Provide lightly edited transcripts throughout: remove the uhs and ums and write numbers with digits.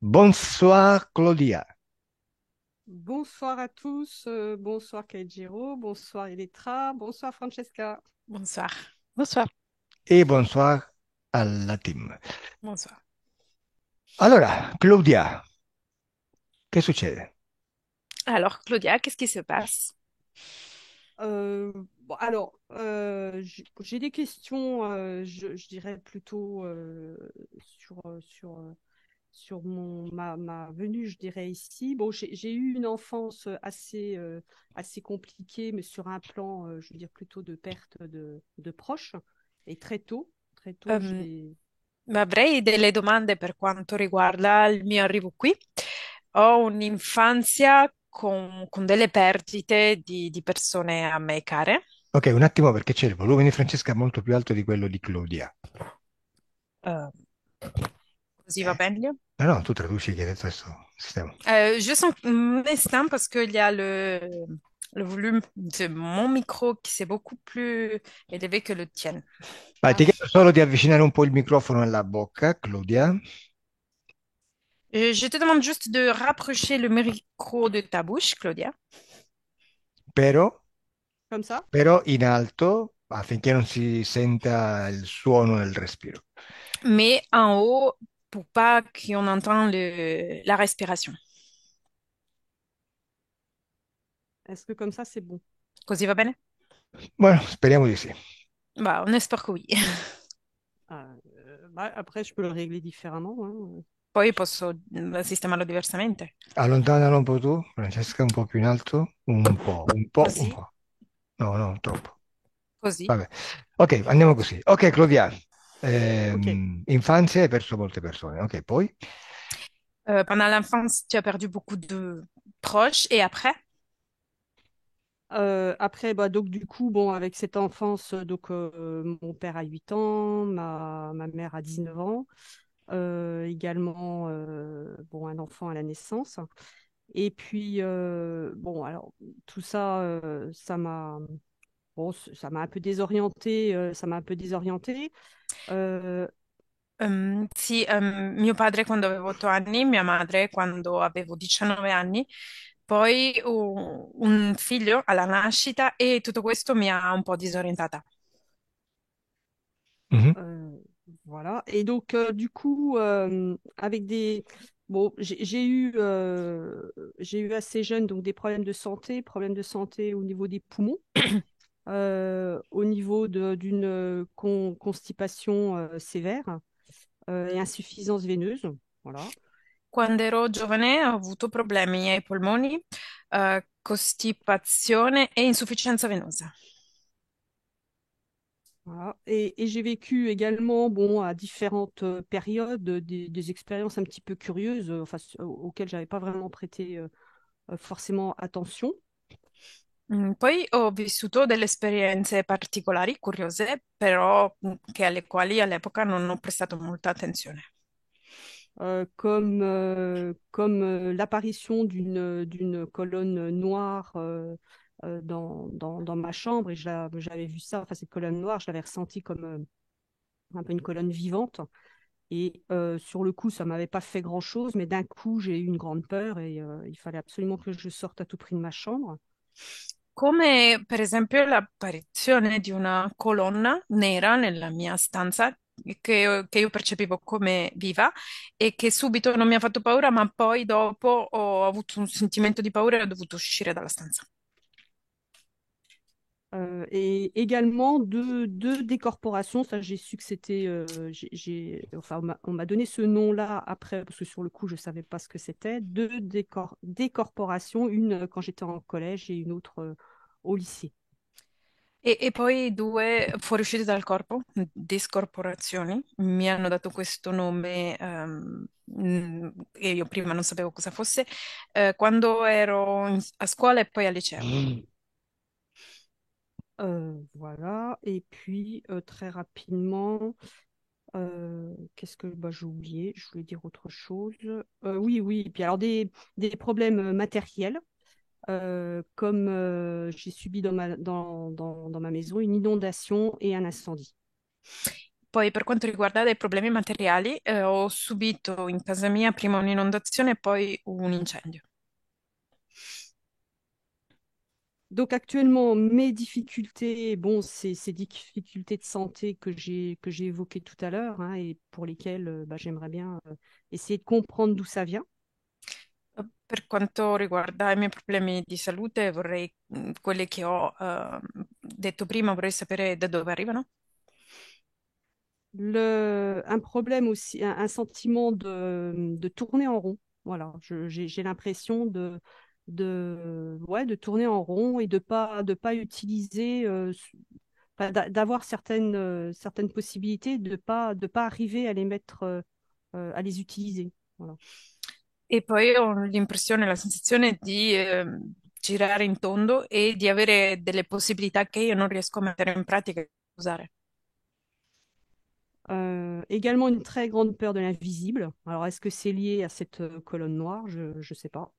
Bonsoir Claudia. Bonsoir à tous, bonsoir Kaijiro, bonsoir Elettra, bonsoir Francesca. Bonsoir. Bonsoir. E bonsoir alla team. Bonsoir. Allora, Claudia, che succede? Alors, Claudia, qu'est-ce qui se passe? Bon, alors, j'ai des questions, je dirais plutôt sur ma venue, je dirais ici. Bon, j'ai eu une enfance assez compliquée, mais sur un plan, je veux dire, plutôt de perte de proches. Et très tôt, Ehm, Avrei delle domande per quanto riguarda il mio arrivo qui. Ho un'infanzia con delle perdite di persone a me care. Ok, un attimo perché c'è il volume di Francesca molto più alto di quello di Claudia. Euh, Così va bene? No, no, tu traduci che hai detto questo sistema. Juste un instant parce qu'il y a le volume de mon micro qui c'est beaucoup plus élevé que le tien. Vai, ti Ah, chiedo solo di avvicinare un po' il microfono alla bocca, Claudia. Je te demande juste de rapprocher le micro de ta bouche, Claudia, Però, comme ça? però in alto affinché non si senta il suono del respiro. mais en haut pour pas qu'on entende la respiration. Est-ce que comme ça, c'est bon? Così va bene? Bueno, speriamo di sì. Bah, on espère que oui. Ah, bah, après, je peux le régler différemment, hein. Poi posso sistemarlo diversamente. Allontanalo un po' tu, Francesca, un po' più in alto. Un po', un po', un Così, po'. No, no, troppo. così. Vabbè. Ok, andiamo così. Ok, Claudia. Ok. Infanzia hai perso molte persone. Ok, poi? Pendant l'enfance, tu as perdu beaucoup de proches et après? Après, bah, donc du coup, bon, avec cette enfance, mon père a 8 ans, ma mère a 19 ans, également bon, un enfant à la naissance. Et puis, bon, alors tout ça, ça m'a un peu désorienté, ça m'a un peu désorienté. Euh, Sì, mio padre quando avevo 8 anni, mia madre quando avevo 19 anni, poi un figlio alla nascita e tutto questo mi ha un po' disorientata. Mhm. Euh, voilà. Et donc, du coup, avec des... Bon, j'ai eu assez jeune donc des problèmes de santé au niveau des poumons, au niveau d'une constipation sévère et insuffisance veineuse. Voilà. Quando ero giovane ho avuto problemi ai polmoni, costipazione e insufficienza venosa. Voilà. Et j'ai vécu également, bon, à différentes périodes, des expériences un petit peu curieuses, auxquelles j'avais pas vraiment prêté forcément attention. Poi ho vissuto delle esperienze particolari, curiose, però che alle quali all'epoca non ho prestato molta attenzione. Comme l'apparition d'une colonne noire dans ma chambre. Et j'avais vu ça, enfin cette colonne noire, je l'avais ressentie comme un peu une colonne vivante. Et sur le coup, ça m'avait pas fait grand-chose, mais d'un coup, j'ai eu une grande peur et il fallait absolument que je sorte à tout prix de ma chambre. Come per esempio l'apparizione di una colonna nera nella mia stanza che io percepivo come viva e che subito non mi ha fatto paura, ma poi dopo ho avuto un sentimento di paura e ho dovuto uscire dalla stanza. Et également deux décorporations. Ça, j'ai su que c'était. Enfin, on m'a donné ce nom-là après, parce que sur le coup, je ne savais pas ce que c'était. Décorporations, une quand j'étais en collège et une autre au lycée. E poi due fuoriuscite dal corpo, discorporazioni, mi hanno dato questo nome e io prima non sapevo cosa fosse, quando ero a scuola e poi al liceo. Voilà. Et puis, très rapidement, qu'est-ce que bah, j'ai oublié? Je voulais dire autre chose. Oui, oui. Et puis, alors, des problèmes matériels. Comme j'ai subi dans ma maison une inondation et un incendie. Poi per quanto riguarda dei problemi materiali, ho subito in casa mia prima un'inondazione e poi un incendio. Donc actuellement, mes difficultés, bon, c'est ces difficultés de santé que j'ai évoquées tout à l'heure, hein, et pour lesquelles bah, j'aimerais bien essayer de comprendre d'où ça vient. Per quanto riguarda i miei problemi di salute, vorrei, quelli che ho detto prima, vorrei sapere da dove arrivano. Un problème aussi, un sentiment de tourner en rond. Voilà, j'ai l'impression ouais, de tourner en rond et de pas utiliser, enfin, d'avoir certaines possibilités, de pas arriver à les mettre, à les utiliser. Voilà. E poi ho l'impressione, la sensazione di girare in tondo e di avere delle possibilità che io non riesco a mettere in pratica e usare. Également une très grande peur de l'invisible. Alors, est-ce que c'est lié à cette colonne noire? Je ne sais pas.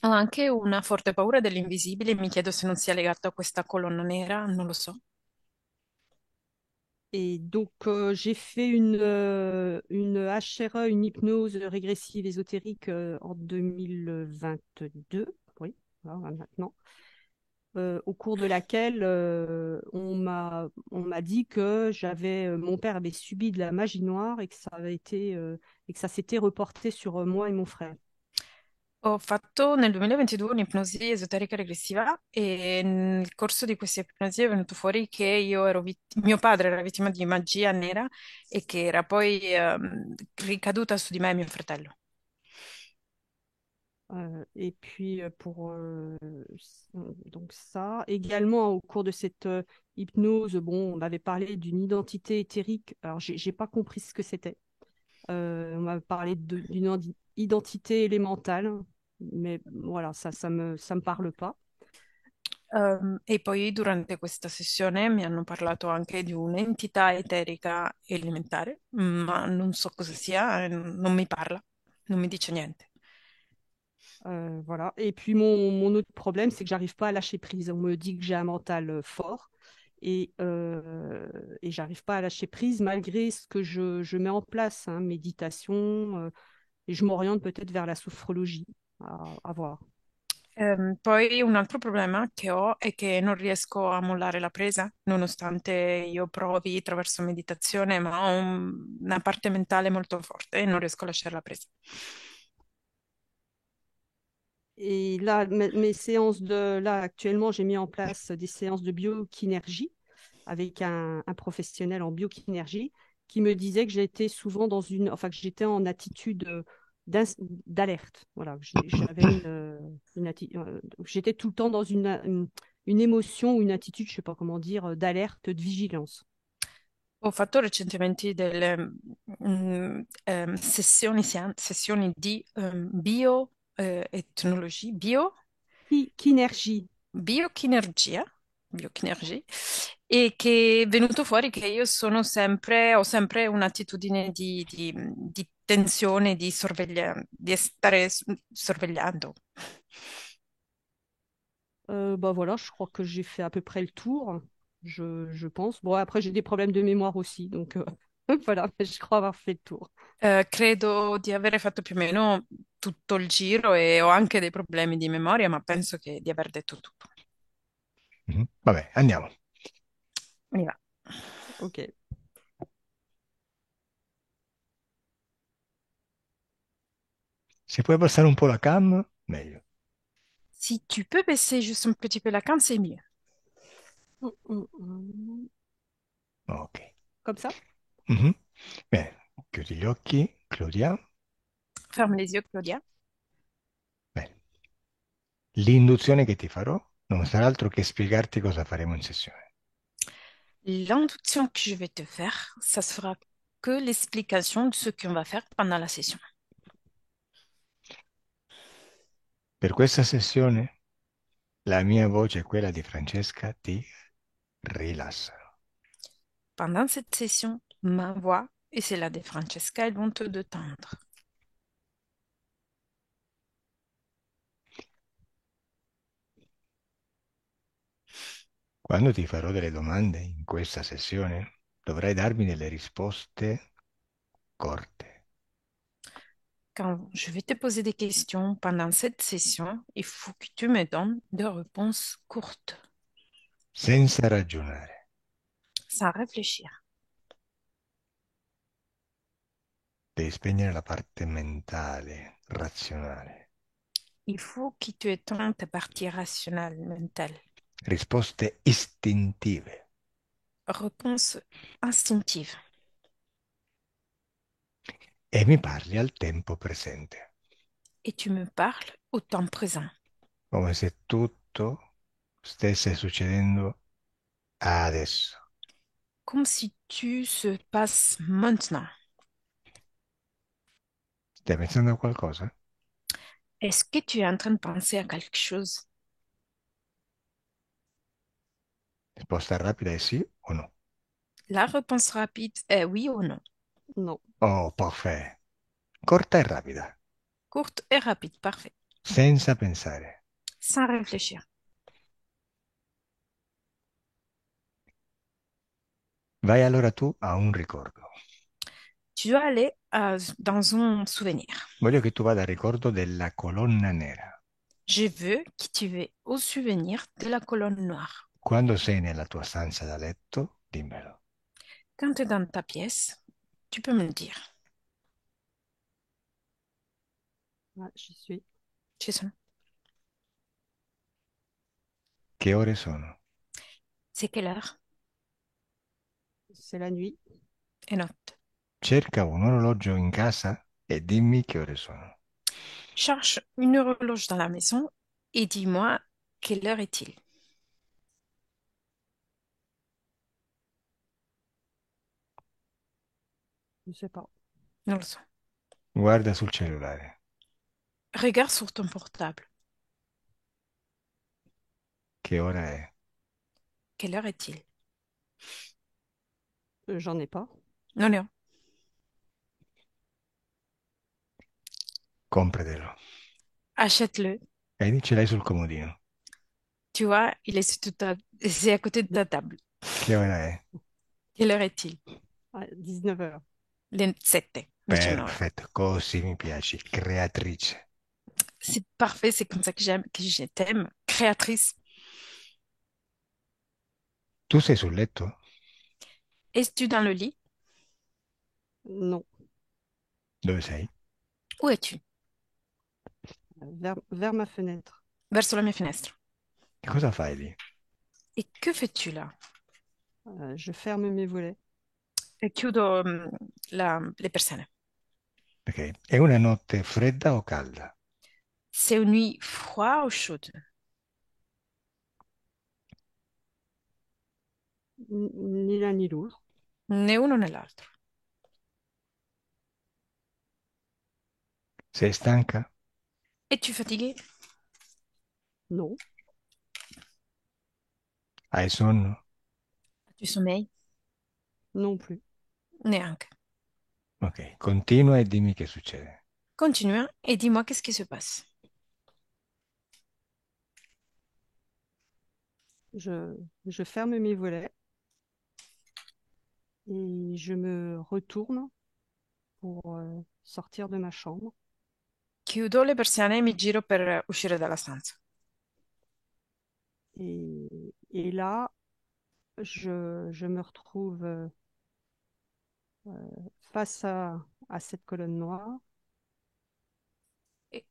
Ho anche una forte paura dell'invisibile, mi chiedo se non sia legato a questa colonna nera, non lo so. Et donc, j'ai fait une HRE, une hypnose régressive ésotérique en 2022, oui, voilà, maintenant, au cours de laquelle on m'a dit que mon père avait subi de la magie noire et que ça avait été, et que ça s'était reporté sur moi et mon frère. Ho fatto nel 2022 un'ipnosi esoterica regressiva e nel corso di questa ipnosi è venuto fuori che mio padre era vittima di magia nera e che era poi ricaduta su di me e mio fratello. Et puis donc ça, également au cours de cette hypnose, bon, on m'avait parlé d'une identité éthérique. Alors j'ai pas compris ce que c'était. On m'a parlé identité élémentale, mais voilà, ça me parle pas. E poi durante questa sessione mi hanno parlato anche di un'entità eterica elementare, ma non so cosa sia, non mi parla, non mi dice niente. Voilà. Et puis mon autre problème, c'est que j'arrive pas à lâcher prise. On me dit que j'ai un mental fort et j'arrive pas à lâcher prise malgré ce que je mets en place, hein, méditation, et je m'oriente peut-être vers la sophrologie. À voir. Poi un altro problema che ho è che non riesco a mollare la presa, nonostante io provi attraverso meditazione, ma ho una parte mentale molto forte e non riesco a lasciare la presa. Et là, mes séances là, actuellement, j'ai mis en place des séances de biokinergie avec un professionnel en biokinergie qui me disait que j'étais souvent enfin, que j'étais en attitude d'alerte. Voilà, j'avais j'étais tout le temps dans une émotion ou une attitude, je sais pas comment dire, d'alerte, de vigilance. Ho fatto recentemente delle sessioni di etnologia, Kinergie. biochinergia, biochinergia, e che è venuto fuori che io ho sempre un'attitudine di tensione, di stare sorvegliando. Bah voilà, je crois que j'ai fait à peu près le tour, je pense. Bon, après, j'ai des problèmes de mémoire aussi, donc voilà, je crois avoir fait le tour. Credo di avere fatto più o meno tutto il giro e ho anche dei problemi di memoria, ma penso di aver detto tutto. Mhm. Vabbè, andiamo. On y va. Ok. Se puoi passare un po' la cam, meglio. Si tu peux baisser juste un petit peu la cam, c'est mieux. Mm. Ok. Comme ça? Mhm. Bene, chiudi gli occhi, Claudia. Ferme les yeux, Claudia. Bene. L'induzione che ti farò non sarà altro che spiegarti cosa faremo in sessione. L'induction que je vais te faire, ça sera que l'explication de ce qu'on va faire pendant la session. Per questa sessione, la mia voce e quella di Francesca ti rilassano. Pendant cette session, ma voix et celle de Francesca, elles vont te détendre. Quando ti farò delle domande in questa sessione, dovrai darmi delle risposte corte, Quand je vais te poser des questions pendant cette session, il faut que tu me donnes des réponses courtes, senza ragionare. sans réfléchir. Devi spegnere la parte mentale, razionale. Il faut que tu éteignes ta partie rationnelle, mentale. Risposte istintive. Réponse instinctive. E mi parli al tempo presente, Et tu me parles au temps présent, come se tutto stesse succedendo adesso. comme si tu se passes maintenant. Stai pensando a qualcosa? Est-ce que tu es en train de penser à quelque chose? Risposta rapida è sì o no? La réponse rapide est oui ou non. Non. Oh, parfait. Corta e rapida, Courte et rapide, parfait. senza pensare. Sans réfléchir. Vai allora tu a un ricordo. Tu dois aller dans un souvenir. Voglio che tu vada al ricordo della colonna nera. Je veux que tu vas au souvenir de la colonne noire. Quando sei nella tua stanza da letto, dimmelo. Quand tu es dans ta pièce, tu peux me le dire. Ah, j'y suis. C'est ça. Che ore sono? C'est quelle heure? C'est la nuit. Et note. Cerca un orologio in casa e dimmi che ore sono. Cherche une horloge dans la maison et dis-moi quelle heure est-il? Je sais pas. Non le sais. Guarda sul cellulare. Regarde sur ton portable. Che ora è? Quelle heure est-il? J'en ai pas. Non, non. Compratelo. Achète-le. E ce l'hai sul comodino. Tu vois, il est, c'est à côté de ta table. Che ora è? Quelle heure est-il? Ah, 19 heures. Le 7, 19. Perfetto, così mi piaci, creatrice. C'est parfait, c'est comme ça que j'aime, que je t'aime. Créatrice. Tu sei sul letto? Es-tu dans le lit? Non. Dove sei? Où es-tu? Vers ma fenêtre. Verso la mia finestra. Che cosa fai lì? Et que fais-tu là? Je ferme mes volets. E chiudo le persiane. Ok. È una notte fredda o calda? C'est une nuit froide ou chaude? Ni l'un ni l'autre. Né uno né l'altro. Sei stanca? Es-tu fatigué? Non. Hai sonno? As-tu sommeil? Non plus. Neanche. Ok, continua e dimmi che succede. Continue et dis-moi qu'est-ce qui se passe. Je ferme mes volets et je me retourne pour sortir de ma chambre. Chiudo le persiane e mi giro per uscire dalla stanza. Et là, je me retrouve face à cette colonne noire. E,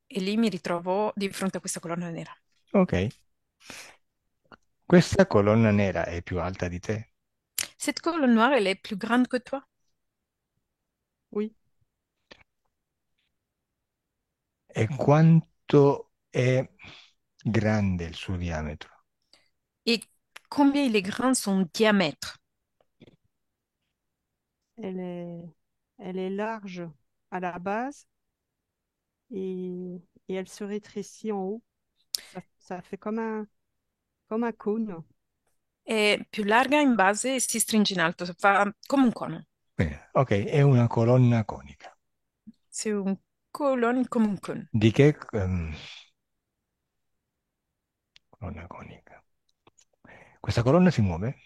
e lì mi ritrovo di fronte a questa colonna nera. Ok. Questa colonna nera è più alta di te? Cette colonne noire, elle est plus grande que toi? Oui, E quanto è grande il suo diametro? Et combien il est grand son diamètre? elle est, elle est large à la base et, et elle se rétrécit en haut. Ça fait comme un cône. È più larga in base e si stringe in alto, fa come un cono. Bene, ok, è una colonna conica. C'est une colonne comme un cône. Di che colonna conica? Questa colonna si muove?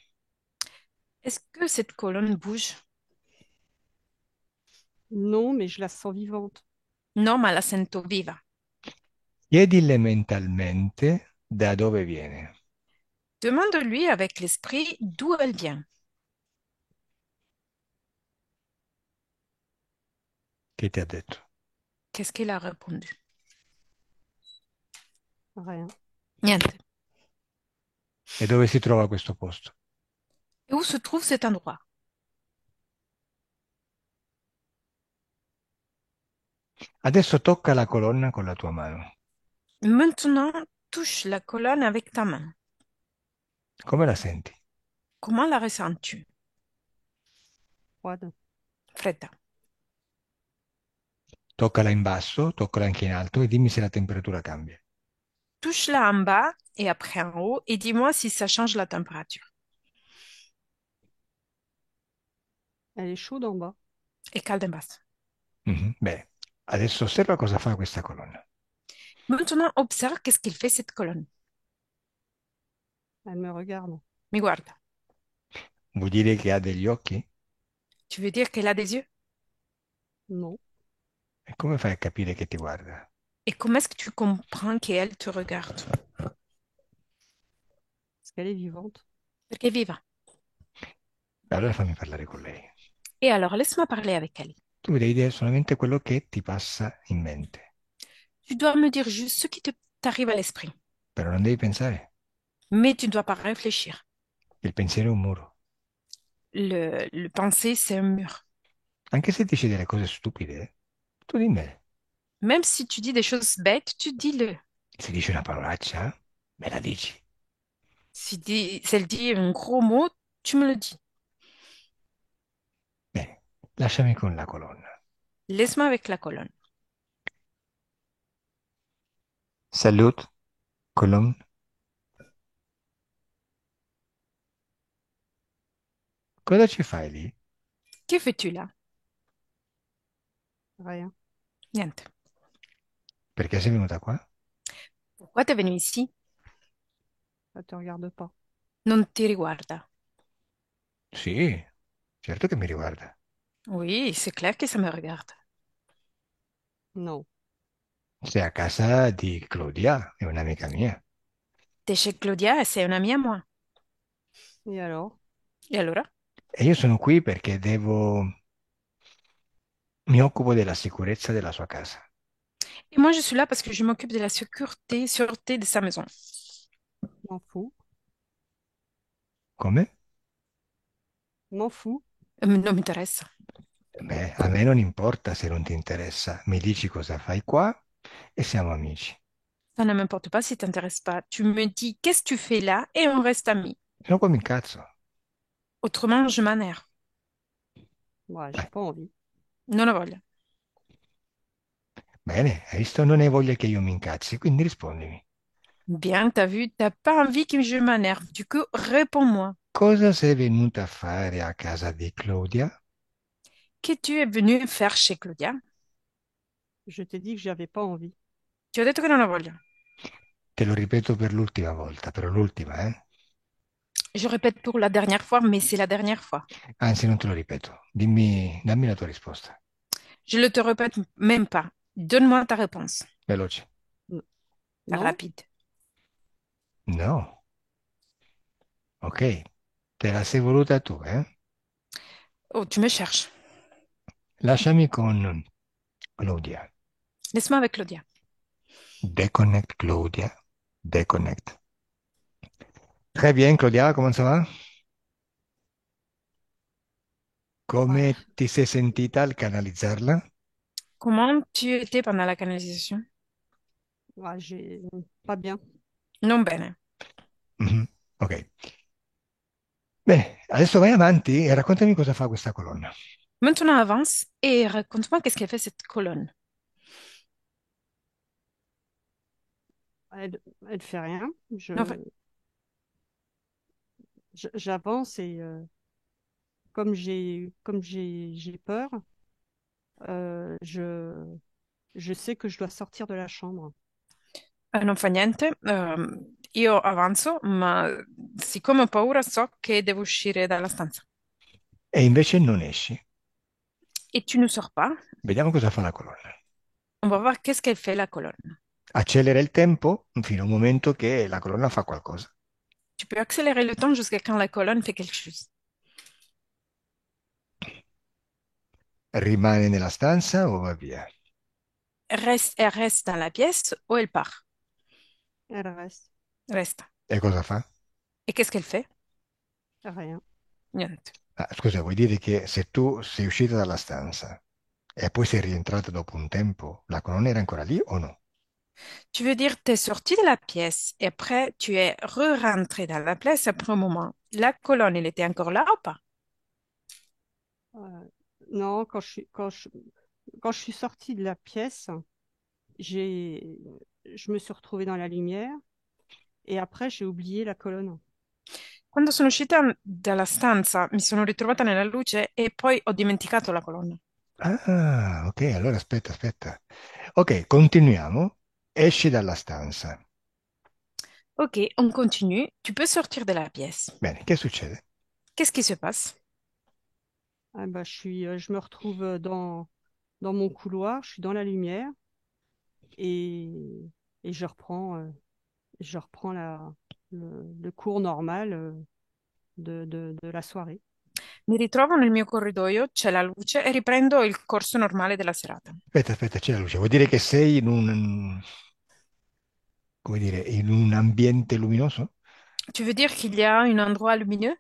Est-ce que cette colonne bouge? Non, mais je la sens vivante. No, ma la sento viva. Chiedile mentalmente da dove viene. Demande-lui avec l'esprit d'où elle vient. Che ti ha detto? Qu'est-ce qu'il a répondu? Rien. Niente. E dove si trova questo posto? Et où se trouve cet endroit? Adesso tocca la colonna con la tua mano. Maintenant, touche la colonne avec ta main. Come la senti? Comment la ressens-tu? Froide. Fredda. Toccala in basso, toccala anche in alto e dimmi se la temperatura cambia. Touche-la en bas et après en haut et dis-moi si ça change la température. Elle est chaude en bas. Et calde en basse. Mhm. Bene, adesso osserva cosa fa questa colonna. Maintenant, observe qu'est-ce qu'il fait cette colonne. Elle me regarde. Mi guarda. Vuol dire che ha degli occhi? Tu veux dire qu'elle a des yeux? Non. E come fai a capire che ti guarda? Et comment est-ce que tu comprends qu'elle te regarde? Parce qu'elle est vivante. Perché è viva. Allora fammi parlare con lei. Et alors, laisse-moi parler avec elle. Tu devi dire solamente quello che ti passa in mente, Tu dois me dire juste ce qui t'arrive à l'esprit. però non devi pensare. Mais tu ne dois pas réfléchir. Il pensiero è un muro. Le penser, c'est un mur. Anche se dici delle cose stupide, tu dimmele. Même si tu dis des choses bêtes, tu dis-le. Se dici una parolaccia, me la dici. Si elle dit un gros mot, tu me le dis. Bene, lasciami con la colonna. Laisse-moi avec la colonne. Salut, colonne. Cosa ci fai lì? Que fais-tu là? Rien. Niente. Perché sei venuta qua? Pourquoi t'es venu ici? Elle te regarde pas. Non ti riguarda. Sì, certo che mi riguarda. Oui, c'est clair que ça me regarde. Non. Sei a casa di Claudia, è un'amica mia. T'es chez Claudia et c'est un ami à moi. Et alors? Et allora? E io sono qui perché mi occupo della sicurezza della sua casa. Et moi, je suis là parce que je m'occupe de la sécurité, sûreté de sa maison. M'en fous. Come? M'en fous. Non mi interessa. Beh, a me non importa se non ti interessa. Mi dici cosa fai qua e siamo amici. Ça ne m'importe pas si t'intéresse pas. Tu me dis qu'est-ce que tu fais là et on reste amis. Se no come incazzo. Autrement, je m'énerve. Ouais, j'ai Dai, pas envie. Non ho voglia. bene, hai visto? Non hai voglia che io mi incazzi, quindi rispondimi. Bien, t'as vu, t'as pas envie que je m'énerve. Du coup, réponds-moi. Cosa sei venuta a fare a casa di Claudia? Que tu es venu faire chez Claudia? Je t'ai dit que j'avais pas envie. Ti ho detto che non ho voglia. Te lo ripeto per l'ultima volta, però l'ultima, eh? Je répète pour la dernière fois, mais c'est la dernière fois. Anzi, non te lo ripeto. Dammi la tua risposta. Je ne te répète même pas. Donne-moi ta réponse. Veloce. N- Non? Rapide. No. Ok. Te la sei voluta tu, eh? Oh, tu me cherches. Lasciami con Claudia. Laisse-moi avec Claudia. Deconnect, Claudia. Deconnect. Très bien, Claudia, comment ça va? Ouais. Come ti sei sentita al canalizzarla? Comment tu étais pendant la canalisation? Ouais, j'ai pas bien. Non bene. Mhm. Ok. Bene, adesso vai avanti e raccontami cosa fa questa colonna. Maintenant avance et raconte-moi qu'est-ce qu'elle fait cette colonne. Elle, elle fait rien. En fait, J'avance et j'ai peur, je sais que je dois sortir de la chambre. non fa niente. Io avanzo, ma siccome ho paura so che devo uscire dalla stanza. E invece non esci. et tu ne sors pas. Vediamo cosa fa la colonna. On va voir qu'est-ce qu'elle fait, la colonne. Accelera il tempo fino a un momento che la colonna fa qualcosa. Tu peux accélérer le temps jusqu'à quand la colonne fait quelque chose. Rimane nella stanza o va via? Elle reste dans la pièce ou elle part. Elle reste. Reste. E cosa fa? Et qu'est-ce qu'elle fait? Rien. Niente. Ah, scusa, vuoi dire che se tu sei uscita dalla stanza e poi sei rientrata dopo un tempo, la colonna era ancora lì o no? Tu veux dire, tu es sorti de la pièce et après, tu es re-rentré dans la pièce après un moment. La colonne, elle était encore là ou pas? Euh, non, quand je suis sortie de la pièce, j'ai, je me suis retrouvée dans la lumière et après j'ai oublié la colonne. Quando sono uscita dalla stanza, mi sono ritrovata nella luce e poi ho dimenticato la colonna. Ah, ok, allora aspetta, aspetta. Ok, continuiamo. Esci dalla stanza. Ok, on continue. Tu peux sortir de la pièce. Bene, che succede? Qu'est-ce qui se passe? Ah bah, je me retrouve dans mon couloir, je suis dans la lumière et, et je reprends le cours normal de la soirée. Mi ritrovo nel mio corridoio, c'è la luce e riprendo il corso normale della serata. Aspetta, aspetta, c'è la luce. Vuol dire che sei in un, come dire, in un ambiente luminoso? Tu veux dire qu'il y a un endroit lumineux?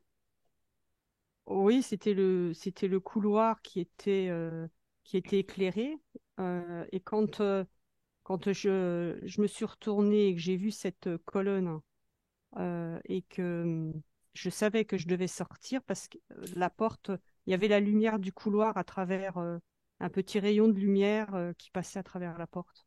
Oui, c'était le couloir qui était éclairé. Et quand je me suis retournée et que j'ai vu cette colonne et que je savais que je devais sortir parce que la porte, il y avait la lumière du couloir à travers un petit rayon de lumière qui passait à travers la porte.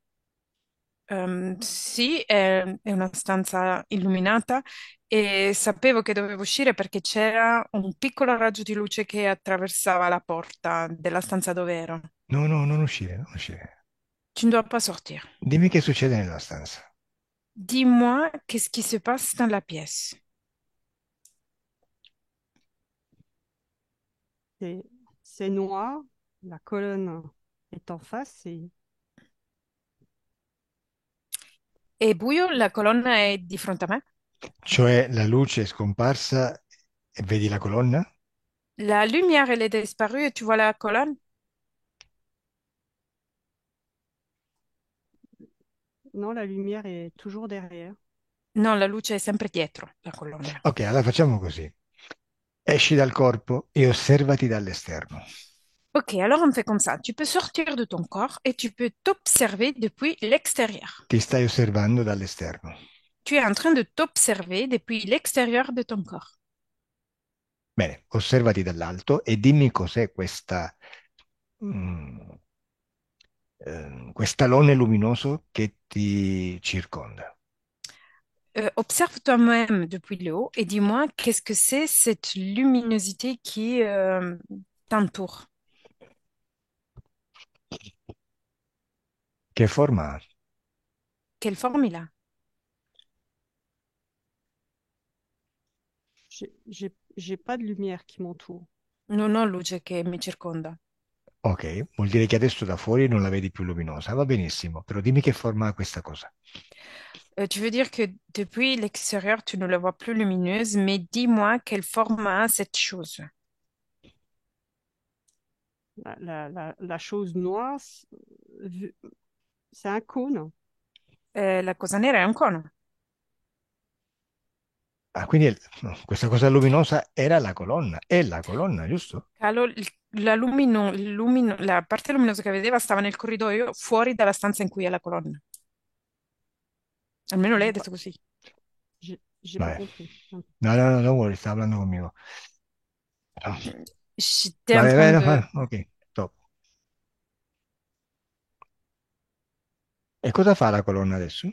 Sì, è una stanza illuminata e sapevo che dovevo uscire perché c'era un piccolo raggio di luce che attraversava la porta della stanza dove ero. No, no, non uscire, non uscire. Tu ne dois pas sortir. Dimmi che succede nella stanza. Dis-moi qu'est-ce qui se passe dans la pièce. C'est c'est noir, la colonne est en face et È buio, la colonna è di fronte a me. Cioè la luce è scomparsa e vedi la colonna? La lumière, elle est disparue et tu vois la colonne? non, la lumière est toujours derrière. No, la luce è sempre dietro la colonna. Ok, allora facciamo così. Esci dal corpo e osservati dall'esterno. Ok, alors on fait comme ça. Tu peux sortir de ton corps et tu peux t'observer depuis l'extérieur. Ti stai osservando dall'esterno. Tu es en train de t'observer depuis l'extérieur de ton corps. Bene, osservati dall'alto e dimmi cos'è mm, quest'alone luminoso che ti circonda. Observe toi-même depuis le haut et dis-moi qu'est-ce que c'est cette luminosité qui t'entoure. Che forma ha? Quelle forme il a? J'ai pas de lumière qui m'entoure. Non ho luce che mi circonda. Ok, vuol dire che adesso da fuori non la vedi più luminosa. Va benissimo, però dimmi che forma ha questa cosa. Tu veux dire que depuis l'extérieur, tu ne la vois plus lumineuse, mais dis-moi quelle forme a cette chose. La chose noire, vu- c'est un cône. La cosa nera è un cono. Ah, quindi no, questa cosa luminosa era è la colonna, giusto? Calo, la parte luminosa che vedeva stava nel corridoio fuori dalla stanza in cui è la colonna. Almeno lei ha J'ai pas, detto così. j'ai pas Vabbè. compris. No, no, no, non vuole, sta parlando conmigo. No. J'étais en Vabbè, train bene, de... ok, top. E cosa fa la colonna adesso?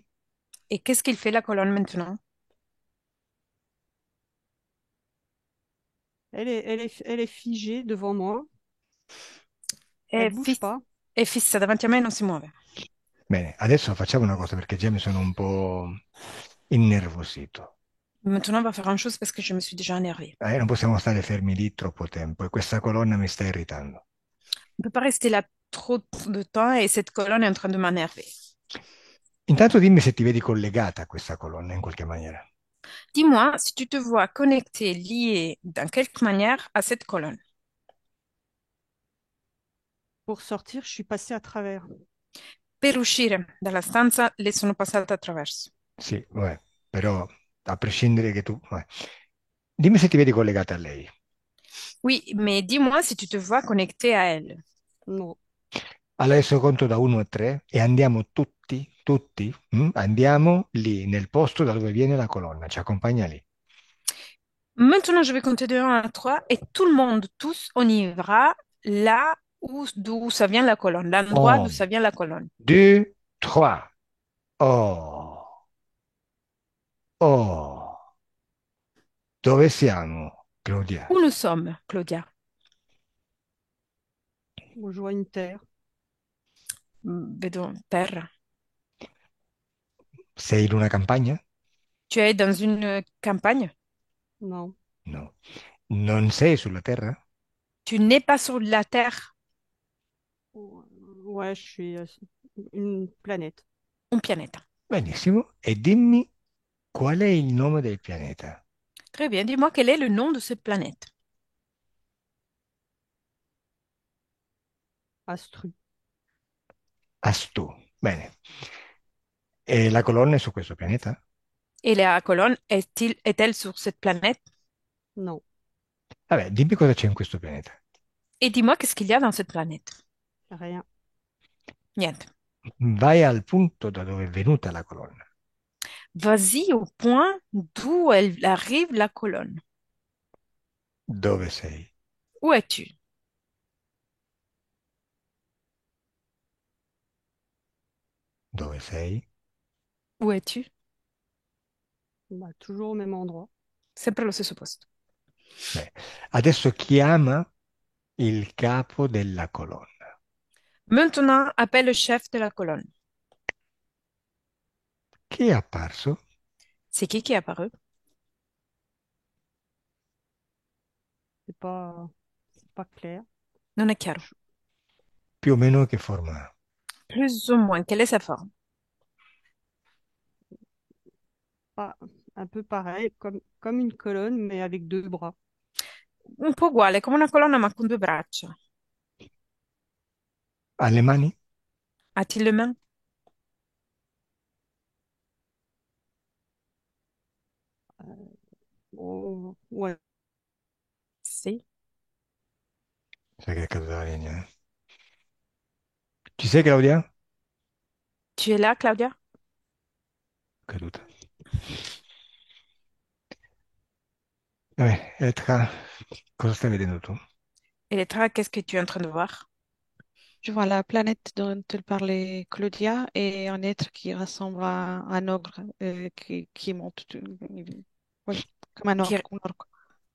Et qu'est-ce qu'il fait la colonne maintenant? Elle est figée devant moi. Elle È, bouge fis- pas. è fissa davanti a me e non si muove. Bene, adesso facciamo una cosa perché già mi sono un po' innervosito. Maintenant, on va faire une chose parce que je me suis déjà énervée. Non possiamo stare fermi lì troppo tempo e questa colonna mi sta irritando. On ne peut pas rester là trop de temps et cette colonne est en train de m'énerver. Intanto dimmi se ti vedi collegata a questa colonna in qualche maniera. Dis-moi si tu te vois connecté, lié d'une quelque manière à cette colonne. Pour sortir, je suis passée à travers. Per uscire dalla stanza le sono passata attraverso. Sì, vabbè, però a prescindere che tu... vabbè. Dimmi se ti vedi collegata a lei. Oui, mais dis-moi si tu te vois connecté à elle. Non, Adesso conto da 1 a 3 e andiamo tutti, andiamo lì, nel posto da dove viene la colonna, ci accompagna lì. Maintenant, je vais compter de 1 à 3 et tout le monde, tous, on y va là où, d'où ça vient la colonne, l'endroit d'où 1, ça vient la colonne. 2, 3. Oh, oh, dove siamo, Claudia? Où nous sommes, Claudia? je vois une terre. Vedo terra. Sei in una campagna? Tu es dans une campagne? Non. No. Non sei sulla terra? Tu n'es pas sur la terre, Ouais, je suis une planète. un pianeta. Benissimo. E dimmi qual è il nome del pianeta? Très bien, dis-moi quel est le nom de cette planète? Astru. Astu. Bene. E la colonna è su questo pianeta? Et la colonne est-elle sur cette planète? Non, Vabbè, dimmi cosa c'è in questo pianeta. Et dis-moi qu'est-ce qu'il y a dans cette planète? rien. Niente. Vai al punto da dove è venuta la colonna. Vas-y au point d'où elle arrive la colonne. Dove sei? Où es-tu? Dove sei? Où es-tu? Bah, toujours au même endroit. Sempre allo stesso posto. Beh, adesso chiama il capo della colonna. Maintenant, appelle le chef de la colonne. Chi è apparso? C'est qui est apparu? C'est pas clair. Non è chiaro. Je- Più o meno che forma ha? Plus ou moins, quelle est sa forme? Pas, un peu pareil, comme une colonne, mais avec deux bras. Un po' uguale, come una colonna ma con due braccia. Ha le mani? A-t-il le main? Oh, ouais, Sì. Sai che è caduta la linea, eh? Ci sei, Claudia? Tu es là, Claudia? Caduta. Vabbè, Etka, cosa stai vedendo tu? Elettra, qu'est-ce que tu es en train de voir? Je vois la planète dont elle parlait Claudia et un être qui ressemble à un ogre qui monte. Oui, comme un Chi- ogre,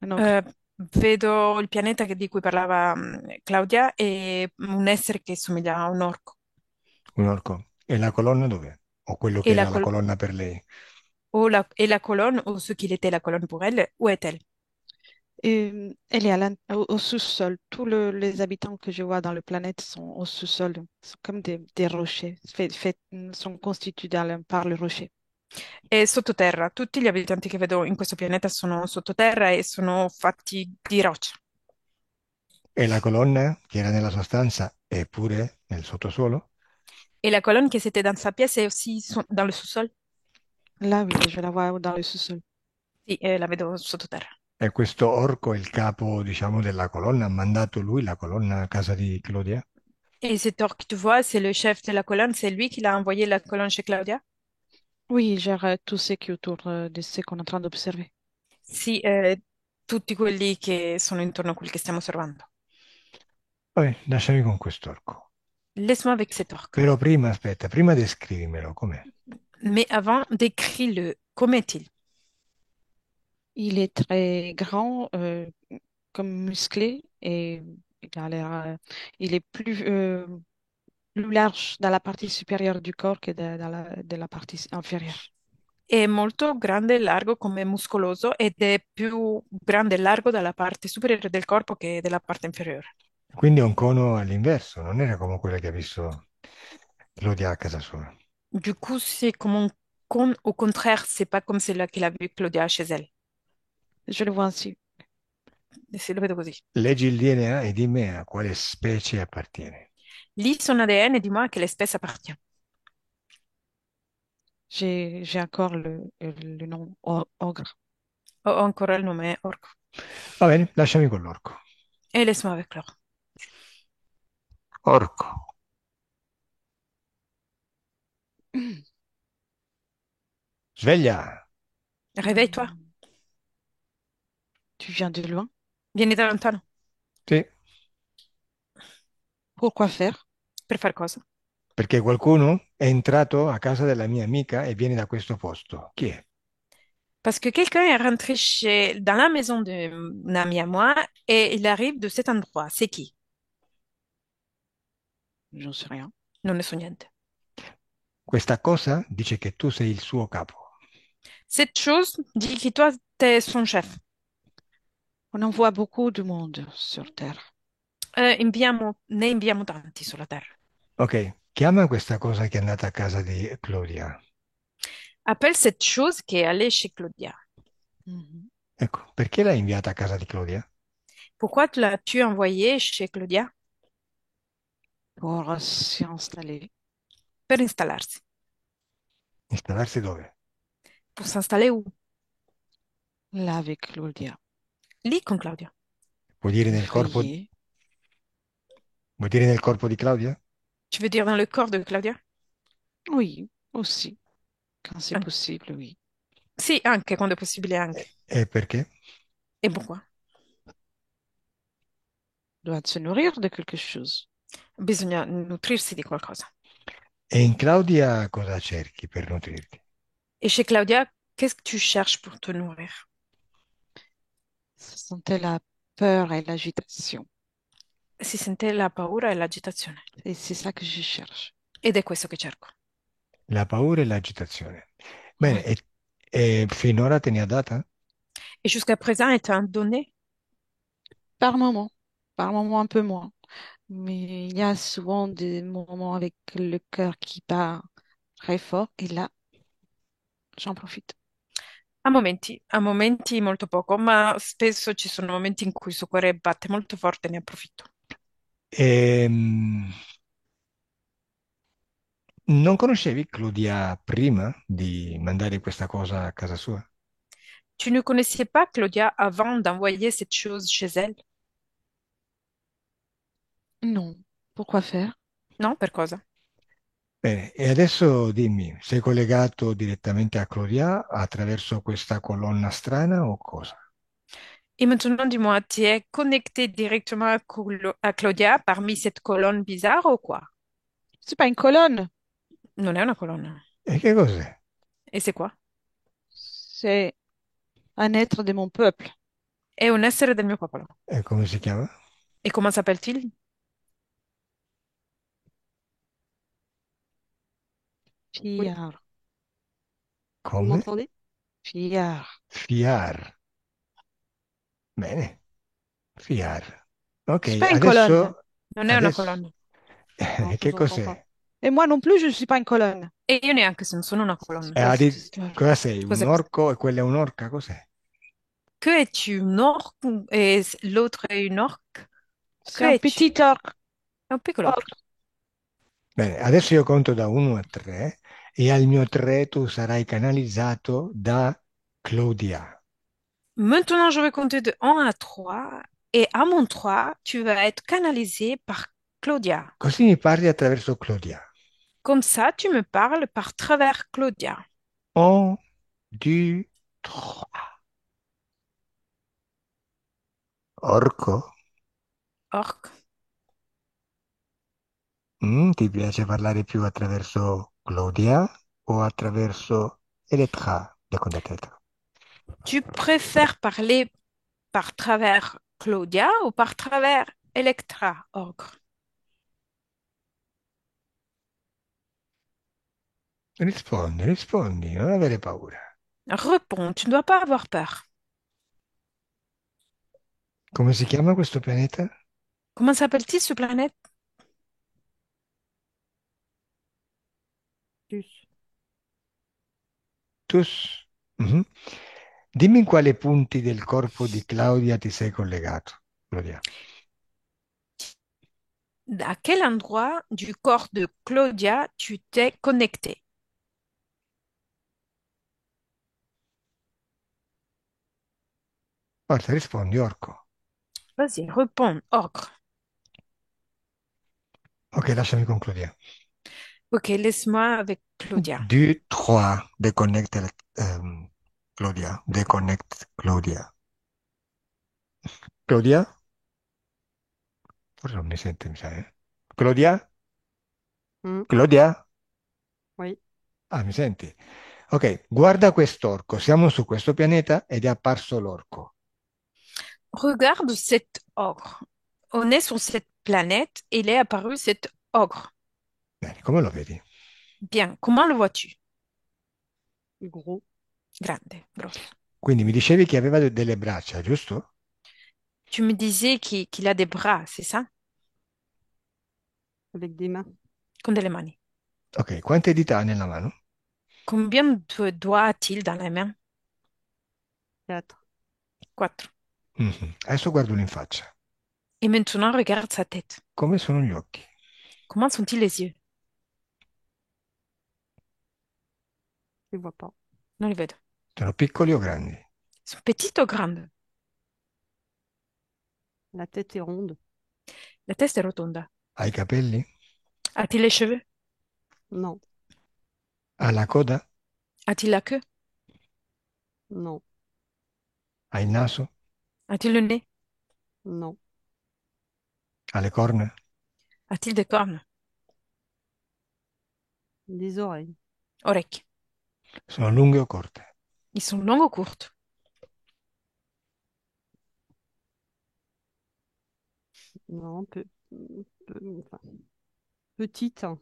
un ogre. vedo il pianeta di cui parlava Claudia e un essere che somiglia a un orco. Un orco. E la colonna dov'è? O quello che Et la, era la colonna per lei? et la colonne, ou ce qu'il était la colonne pour elle, où est-elle? Et elle est au sous-sol. Les habitants que je vois dans la planète sont au sous-sol. Sont comme des rochers. Sont constitués par le rocher. È sottoterra. Tutti gli abitanti che vedo in questo pianeta sono sottoterra e sono fatti di roccia. E la colonna che era nella sua stanza è pure nel sottosuolo? Et la colonne qui était dans sa pièce est aussi dans le sous-sol? Là, oui, je la vois dans le sous-sol. Sì, la vedo sottoterra. E questo orco è il capo, diciamo, della colonna? Ha mandato lui la colonna a casa di Claudia? Et cet orque que tu vois, c'est le chef de la colonne, c'est lui qui l'a envoyé la colonne chez Claudia? Oui, il gère tout ce qui est autour de ce qu'on est en train d'observer. Sì, tutti quelli che sono intorno a quelli che stiamo osservando. Vabbè, lasciami con quest'orco. Laisse-moi avec cet orque. Però prima, aspetta, prima descrivimelo, com'è? Mais avant, décris-le. Comment est-il? Il est très grand, comme musclé, et il a l'air, il est plus large dans la partie supérieure du corps que dans de la partie inférieure. È molto grande e largo come muscoloso ed è più grande e largo dalla parte superiore del corpo che della parte inferiore. Quindi è un cono all'inverso, non era come quello che ha visto Claudia a casa sua. Du coup, c'est comme un cône. Au contraire, c'est pas comme celle qu'il a vu Claudia chez elle. Je le vois ainsi. E se lo vedo così. Leggi il DNA e dimmi a quale specie appartiene. Lis son ADN et dis-moi à quelle espèce appartient. J'ai encore le nom ogre. Ho ancora il nome orco. Va bene, lasciami con l'orco. Et laisse-moi avec l'or. Orco. Sveglia. Réveille-toi. Hmm. Tu viens de loin? Vieni da lontano. Sì, Pourquoi faire? Per far cosa? perché qualcuno è entrato a casa della mia amica e viene da questo posto. Chi è? Parce que quelqu'un est rentré dans la maison d'un ami à moi et il arrive de cet endroit. C'est qui? J'en sais rien. Non ne so niente. Questa cosa dice che tu sei il suo capo. Cette chose dit que toi, t'es son chef. On en voit beaucoup de monde sur Terre. Ne inviamo tanti sulla Terra. Ok, chiama questa cosa che è andata a casa di Claudia. Appelle cette chose qui est allée chez Claudia. Mhm. Ecco, perché l'hai inviata a casa di Claudia? Pourquoi l'as-tu envoyé chez Claudia? Pour s'y installer. Per installarsi. Installarsi dove? Pour s'installer où? Là avec Claudia. Lì con Claudia. Vuoi dire Et nel corpo, veiller. vuoi dire nel corpo di Claudia? Tu veux dire dans le corps de Claudia? Oui, aussi. Quand c'est Anche. possible, oui. Sì, anche quando è possibile anche. E perché? E pourquoi? Doit se nourrir de quelque chose. Bisogna nutrirsi di qualcosa. E in Claudia cosa cerchi per nutrirti? Et chez Claudia, qu'est-ce que tu cherches pour te nourrir? Ce sentait la peur et l'agitation. Si sente la paura e l'agitazione. Et c'est ça que je cherche. Ed è questo che cerco. La paura e l'agitazione. Bene, Oui. e finora te ne ha data? Et jusqu'à présent, elle t'a donné. Par moment. Par moment un peu moins. Mais il y a souvent des moments avec le cœur qui bat très fort. Et là, j'en profite. A momenti molto poco, ma spesso ci sono momenti in cui il suo cuore batte molto forte e ne approfitto. Ehm, Non conoscevi Claudia prima di mandare questa cosa a casa sua? Tu ne connaissais pas Claudia avant d'envoyer cette chose chez elle? Non. Pourquoi faire? Non? Per cosa? Bene, e adesso dimmi, sei collegato direttamente a Claudia attraverso questa colonna strana o cosa? Et maintenant, dis-moi, tu es connecté directement à Claudia parmi cette colonne bizarre ou quoi? C'est pas une colonne. Non è una colonna. E che cos'è? Et c'est quoi? C'est un être de mon peuple. È un essere del mio popolo. E come si chiama? Et comment s'appelle-t-il? Oui, Fiar. vous Come? m'entendez? Fiar. Fiar. Bene, Fiar. Ok, C'est pas une colonne. adesso, Non è una adesso, colonna. Non, je che vous entends pas. cos'è? Et moi non plus, je ne suis pas une colonne. E io neanche se non sono una colonna. Ha Qu'est-ce que detto, c'est? cosa sei? Un Cos'è questo? orco e quella è un'orca? Cos'è? Que es-tu? Une orque? Et l'autre est une orque? Que C'est un es-tu? petit orque. È un piccolo orco. Bene, adesso io conto da 1 a 3 e al mio 3 tu sarai canalizzato da Claudia. Maintenant, je vais compter de 1 à 3. Et à mon 3, tu vas être canalisé par Claudia. Così mi parli attraverso Claudia. Comme ça, tu me parles par travers Claudia. 1, 2, 3. Orco? Orque. Ti piace parlare più attraverso Claudia o attraverso Elettra, secondo te? Tu préfères parler par travers Claudia ou par travers Electra, Orque? Rispondi, rispondi, non avere paura. Réponds, tu ne dois pas avoir peur. Come si chiama questo pianeta? Comment s'appelle-t-il ce planète? Plus. Tus. Mhm. Dimmi in quale punti del corpo di Claudia ti sei collegato. Claudia. À quel endroit du corps de Claudia tu t'es connecté? Forza, rispondi, orco. Vas-y, réponds, ogre. Ok, lasciami con Claudia. Ok, laisse-moi avec Claudia. 2, 3, déconnecte Claudia. Déconnecte Claudia. Claudia? Forse non mi sente, mi sa, eh. Claudia? Hmm. Claudia? Oui. Ah, mi senti? Ok, guarda quest'orco. Siamo su questo pianeta ed è apparso l'orco. Regarde cet ogre. On est sur cette planète et il est apparu cet ogre. Bene, come lo vedi? Bien, comment le vois-tu? Gros. Grande, grosso. Quindi mi dicevi che aveva delle braccia, giusto? Tu me disais qu'il a des bras, c'est ça? Avec des mains. Con delle mani. Ok, quante dita ha nella mano? Combien de doigts a-t-il dans la main? 4. Quatre. Mhm. Adesso guardalo in faccia. Et maintenant, regarde sa tête. Come sono gli occhi? Comment sont-ils les yeux? Je ne vois pas. Non li vedo. Sono piccoli o grandi? Ils sont petites ou grandes? La tête est ronde. La testa è rotonda. Ha i capelli? A-t-il les cheveux? Non. Ha la coda? A-t-il la queue? Non. Ha il naso? A-t-il le nez? Non. Ha le corna? A-t-il des cornes? Des oreilles. Orecchie. Sono lunghe o corte? Ils sont longs ou courtes? Non. Enfin, petite, hein.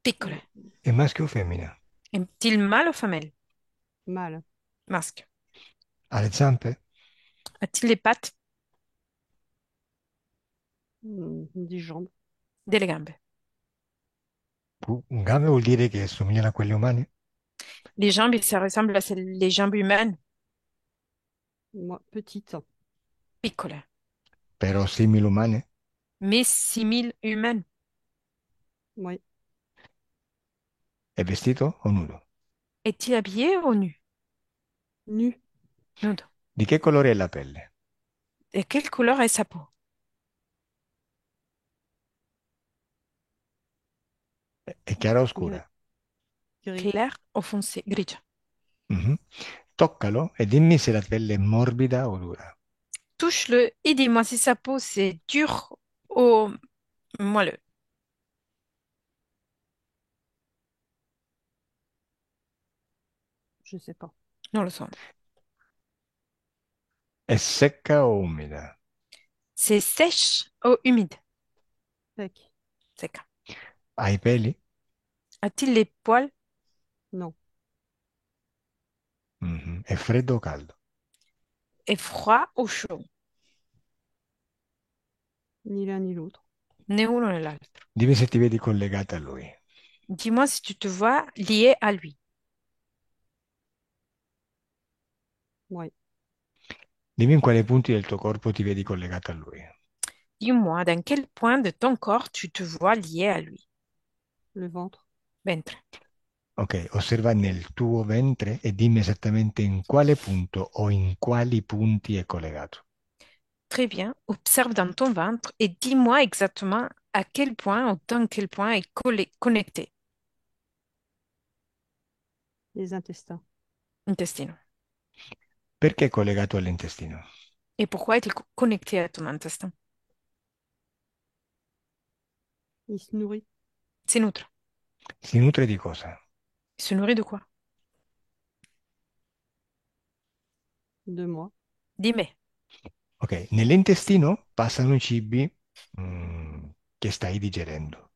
Piccole. È maschio o femmina? Est-il mâle ou femelle? Mâle. Masque. Ha le zampe? A-t-il les pattes? Des jambes. Delle gambe. Un gambe vuol dire che somigliano a quelle umane? Les jambes, ça ressemble à les jambes humaines. Moi, petite. Piccole. Però simili umane? Mais simili humaines. Oui. È vestito o nudo? Est-il habillé ou nu? Nu. Nudo. Di che colore è la pelle? Et quelle couleur est sa peau? È chiara o Gris. scura? Gris. Clair ou foncé? Grigia. Mhm. Toccalo e dimmi se la pelle è morbida o dura. Touche-le et dis-moi si sa peau c'est dur ou moelleux. Je sais pas. Non le so. È secca o umida? C'est sèche ou humide? Sec. Ha Sec. i peli? A-t-il les poils? Non. Mhm. È freddo o caldo? Est froid ou chaud? Ni l'un ni l'autre. Né uno né l'altro. Dimmi se ti vedi collegata a lui. Dis-moi si tu te vois lié à lui. Oui. Dimmi in quali punti del tuo corpo ti vedi collegata a lui. Dis-moi dans quel point de ton corps tu te vois lié à lui. Le ventre. Ventre. Ok, osserva nel tuo ventre e dimmi esattamente in quale punto o in quali punti è collegato. Très bien. Observe dans ton ventre et dis-moi exactement à quel point ou dans quel point est connecté. Les intestins. Intestino. Perché è collegato all'intestino? Et pourquoi est-il connecté à ton intestin? Il se nourrit C'est nutre. Si nutre di cosa? Il se nourrit de quoi? de moi. Dis-moi. Ok, nell'intestino passano i cibi che stai digerendo.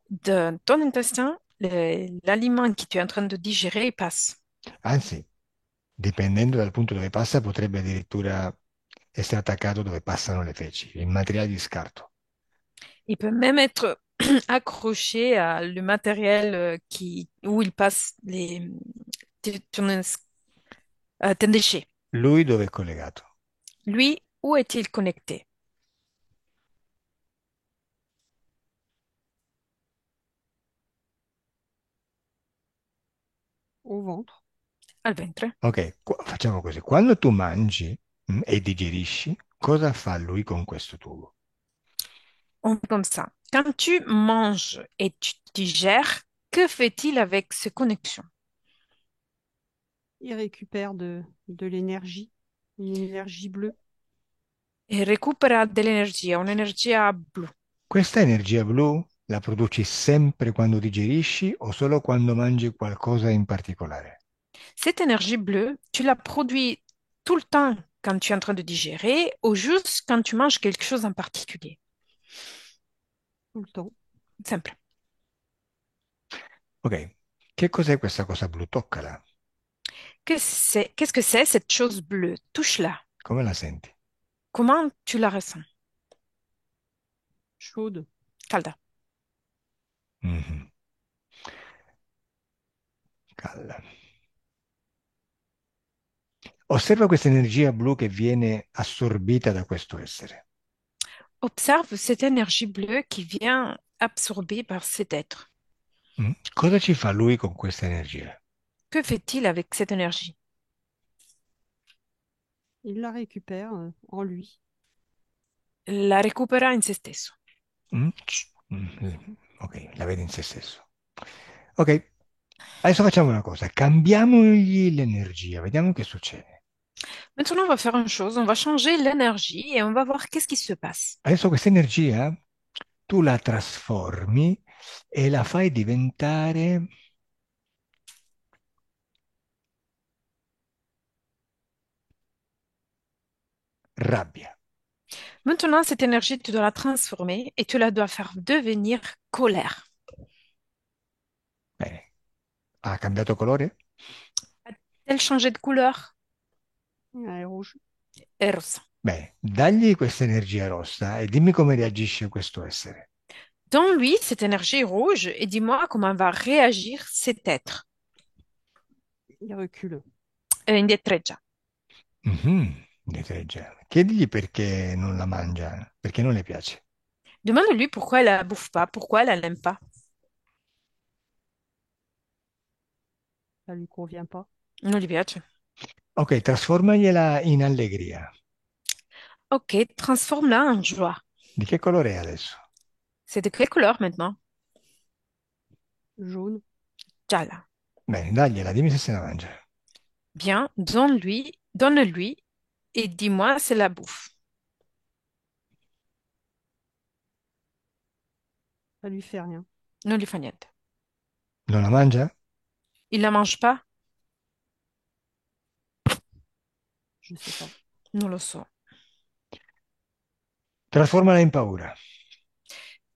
Dans ton intestin, l'aliment que tu es en train de digérer passe. Anzi, dipendendo dal punto dove passa, potrebbe addirittura essere attaccato dove passano le feci, il materiale di scarto. Il peut même être accroché à le matériel où il passe tes déchets. Lui dove è collegato? Lui, où est-il connecté? Au ventre. Al ventre. Ok, facciamo così. Quando tu mangi, e digerisci, cosa fa lui con questo tubo? Comme ça. Quand tu manges et tu digères, que fait-il avec ces connexions? Il récupère de l'énergie, une énergie bleue. Il recupera dell'energia, un'energia blu. Questa energia blu la produci sempre quando digerisci o solo quando mangi qualcosa in particolare? Cette énergie bleue, tu la produis tout le temps quand tu es en train de digérer ou juste quand tu manges quelque chose en particulier. Tout le temps. Simple. Ok, che cos'è questa cosa blu? Toccala. Qu'est-ce que c'est cette chose bleue? Touche-la. Come la senti? Comment tu la ressens? Chaude. Calda. Mhm. Calla. Osserva questa energia blu che viene assorbita da questo essere. Observe cette énergie bleue qui vient absorber par cet être. Cosa ci fa lui con questa energia? Que fait-il avec cette énergie? Il la récupère en lui. La recupera in se stesso. Ok, la vede in se stesso. Ok, adesso facciamo una cosa, cambiamogli l'energia, vediamo che succede. Maintenant, on va faire une chose, on va changer l'énergie et on va voir qu'est-ce qui se passe. Adesso questa energia tu la trasformi e la fai diventare rabbia. Maintenant, cette énergie, tu dois la transformer et tu la dois faire devenir colère. Bene, ha cambiato colore? A-t-elle changé de couleur? Elle est rouge. È rossa. Bene, dagli questa energia rossa e dimmi come reagisce questo essere. Dans lui, cette énergie rouge et dis-moi comment va réagir cet être. Il recule. Indietreggia. Indietreggia. Chiedigli perché non la mangia, perché non le piace. Demande-lui pourquoi elle la bouffe pas, pourquoi elle l'aime pas. Ça lui convient pas. Non gli piace. Ok, trasformagliela in allegria. Ok, transforme-la en joie. Di che colore è adesso? C'est de quelle couleur maintenant? Jaune. Gialla. Bene, dagliela, dimmi se la mangia. Bien, donne-lui et dis-moi c'est la bouffe. Ça lui fait rien. Non gli fa niente. Non la mangia? Il la mange pas? Je sais pas. Non lo so. Trasformala in paura.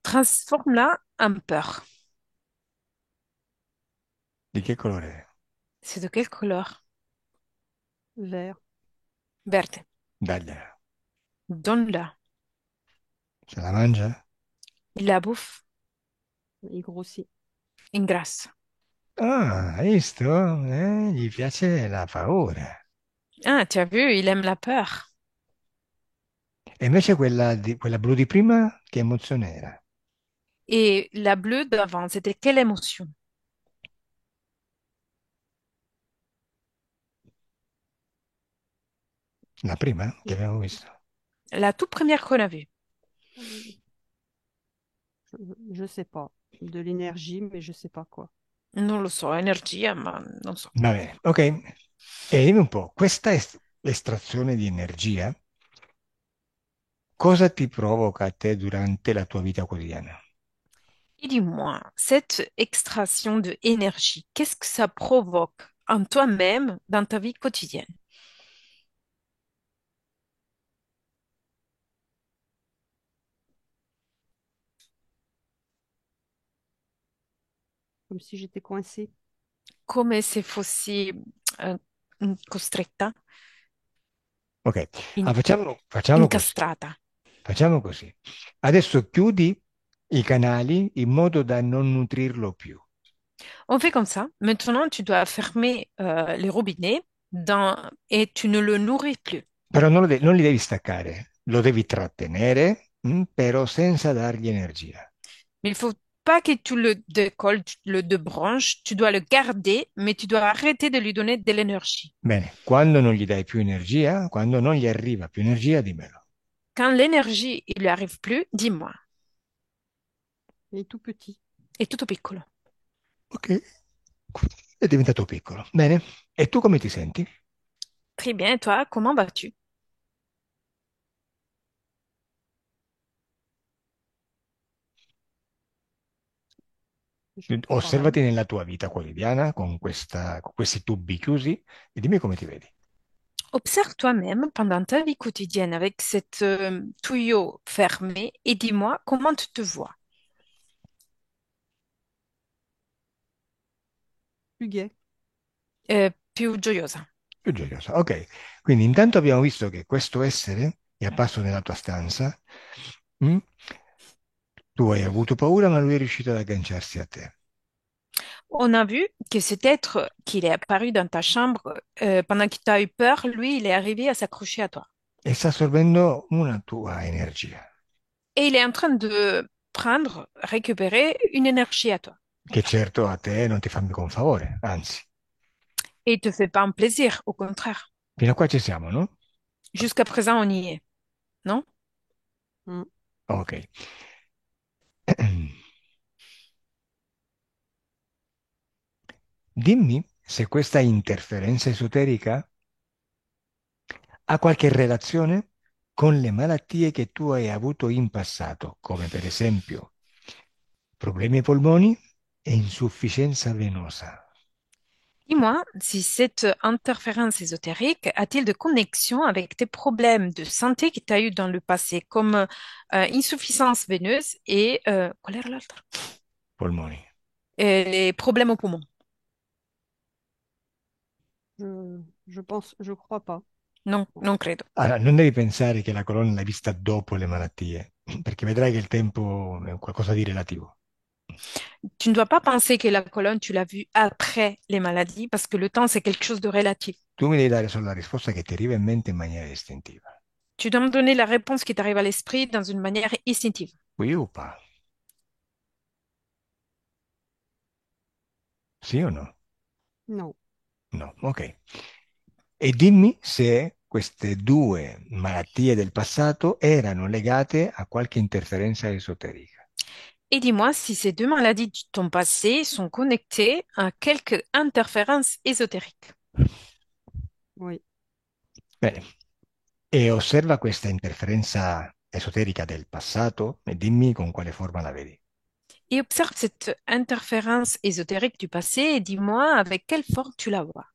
Transforme-la en peur. Di che colore è? C'est de quelle couleur? Vert. Verte. Dagliela. Donne-la. Se la mangia? Il la bouffe. Il grossit. Ingrasse. Ah, hai visto? Gli piace la paura. Ah, tu as vu, il aime la peur. E invece quella blu di prima, che emozione era? Et la bleue d'avant, c'était quelle émotion? La prima che abbiamo visto? La toute première qu'on a vue. Je sais pas. De l'énergie, mais je sais pas quoi. Non lo so, energia, ma non so. Va bene, ok. E dimmi un po', questa estrazione di energia, cosa ti provoca a te durante la tua vita quotidiana? Et dis-moi, cette extraction de énergie, qu'est-ce que ça provoque en toi-même dans ta vie quotidienne? comme si j'étais coincée, come se fossi eh, costretta, Ok, in- facciamo così. incastrata. Facciamo così. Adesso chiudi i canali in modo da non nutrirlo più. On fait comme ça. Maintenant, tu dois fermer les robinets et tu ne le nourris plus. Però non li devi staccare, lo devi trattenere, però senza dargli energia. Mais il faut pas que tu le décolles, tu le débranches. Tu dois le garder, mais tu dois arrêter de lui donner de l'énergie. Bene, quando non gli dai più energia, quando non gli arriva più energia, dimmelo. Quand l'énergie, il lui arrive plus, dis-moi. et tout petit. È tutto piccolo. Ok, è diventato piccolo. Bene, e tu come ti senti? Très bien. Et toi, comment vas-tu? Ça va. Osservati nella tua vita quotidiana con questi tubi chiusi e dimmi come ti vedi. Observe toi-même pendant ta vie quotidienne avec cette tuyau fermé et dis-moi comment tu te vois. Plus gai. Più gioiosa. Più gioiosa. Ok, quindi intanto abbiamo visto che questo essere è apparso nella tua stanza. mm? Tu hai avuto paura, ma lui è riuscito ad agganciarsi a te. On a vu que cet être qu'il est apparu dans ta chambre pendant que tu as eu peur, lui, il est arrivé à s'accrocher à toi. E sta assorbendo una tua energia, Et il est en train de prendre, récupérer une énergie à toi. che certo a te non ti fa mica un favore, anzi. Et il te fait pas un plaisir, au contraire. Fino a qua ci siamo, no? Jusqu'à présent, on y est, non? Mm. Ok. Dimmi se questa interferenza esoterica ha qualche relazione con le malattie che tu hai avuto in passato, come per esempio problemi ai polmoni e insufficienza venosa. Dis-moi si cette interférence ésotérique a-t-il de connexion avec tes problèmes de santé que tu as eu dans le passé, comme insuffisance veineuse et qual era l'altro? Polmoni. Les problèmes aux poumons. Je crois pas. Non, non credo. Allora, non devi pensare che la colonna l'hai vista dopo le malattie, perché vedrai che il tempo è qualcosa di relativo. Tu ne dois pas penser que la colonne, tu l'as vue après les maladies, parce que le temps, c'est quelque chose de relatif. Tu mi devi dare solo la risposta che ti arriva in mente in maniera istintiva. Tu dois me donner la réponse qui t'arrive à l'esprit dans une manière instinctive. Oui o pas? Sì o no? Non. No, ok. E dimmi se queste due malattie del passato erano legate a qualche interferenza esoterica. Et dis-moi si ces deux maladies de ton passé sont connectées à quelque interférence ésotérique. Oui. Bene, e osserva questa interferenza esoterica del passato e dimmi con quale forma la vedi. Et observe cette interférence ésotérique du passé et dis-moi avec quelle forme tu la vois.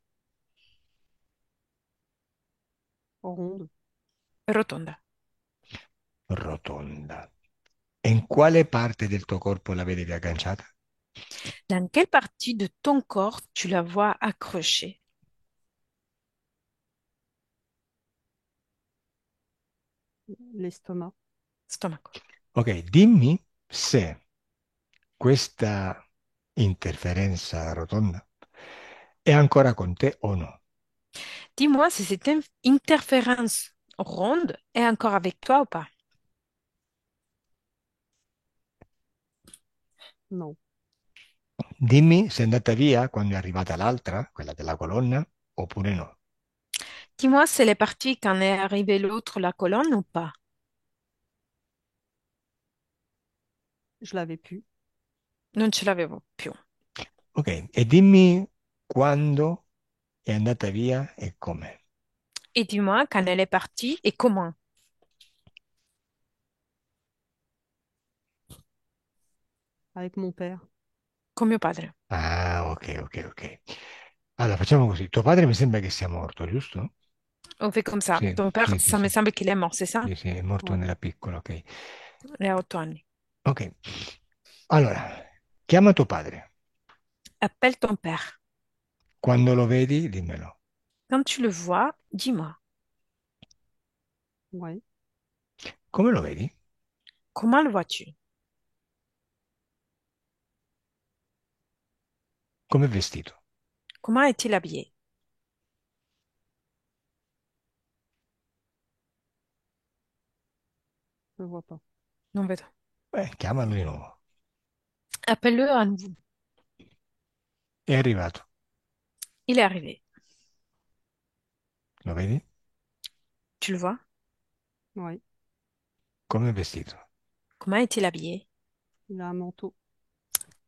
Ronde. Rotonda. Rotonda. E in quale parte del tuo corpo la vedevi agganciata? Dans quelle partie de ton corps tu la vois accrochée? L'estomac. Stomaco. Ok, dimmi se questa interferenza rotonda è ancora con te o no. Dis-moi si cette interférence ronde est encore avec toi ou pas. Non. Dimmi se è andata via quando è arrivata l'altra, quella della colonna, oppure no. Dis-moi si elle est partie quand est arrivée l'autre, la colonne ou pas. Je l'avais plus. Non ce l'avevo più. Ok, e dimmi quando è andata via e come. Et dis-moi quand elle est partie et comment. Avec mon père. Con mio padre. Ah, ok, ok, ok. Allora, facciamo così. Tuo padre mi sembra che sia morto, giusto? On fait comme ça. Sì, Ton père, sì, sì, ça me sì. semble qu'il est mort, c'est ça? Sì, sì, è morto Ouais. quando era piccolo, ok. Il a 8 anni. Ok. Allora, chiama tuo padre. appelle ton père. Quando lo vedi, dimmelo. Quand tu le vois, dis-moi, Ouais. Come lo vedi? comment le vois-tu? Come è vestito? Comment est-il habillé? Je vois pas. Non vedo. Chiamalo di nuovo. Appelle-le à nouveau. È arrivato. Il est arrivé. Lo vedi? Tu le vois? Ouais. Come è vestito? Comment est-il habillé? Il a un manteau.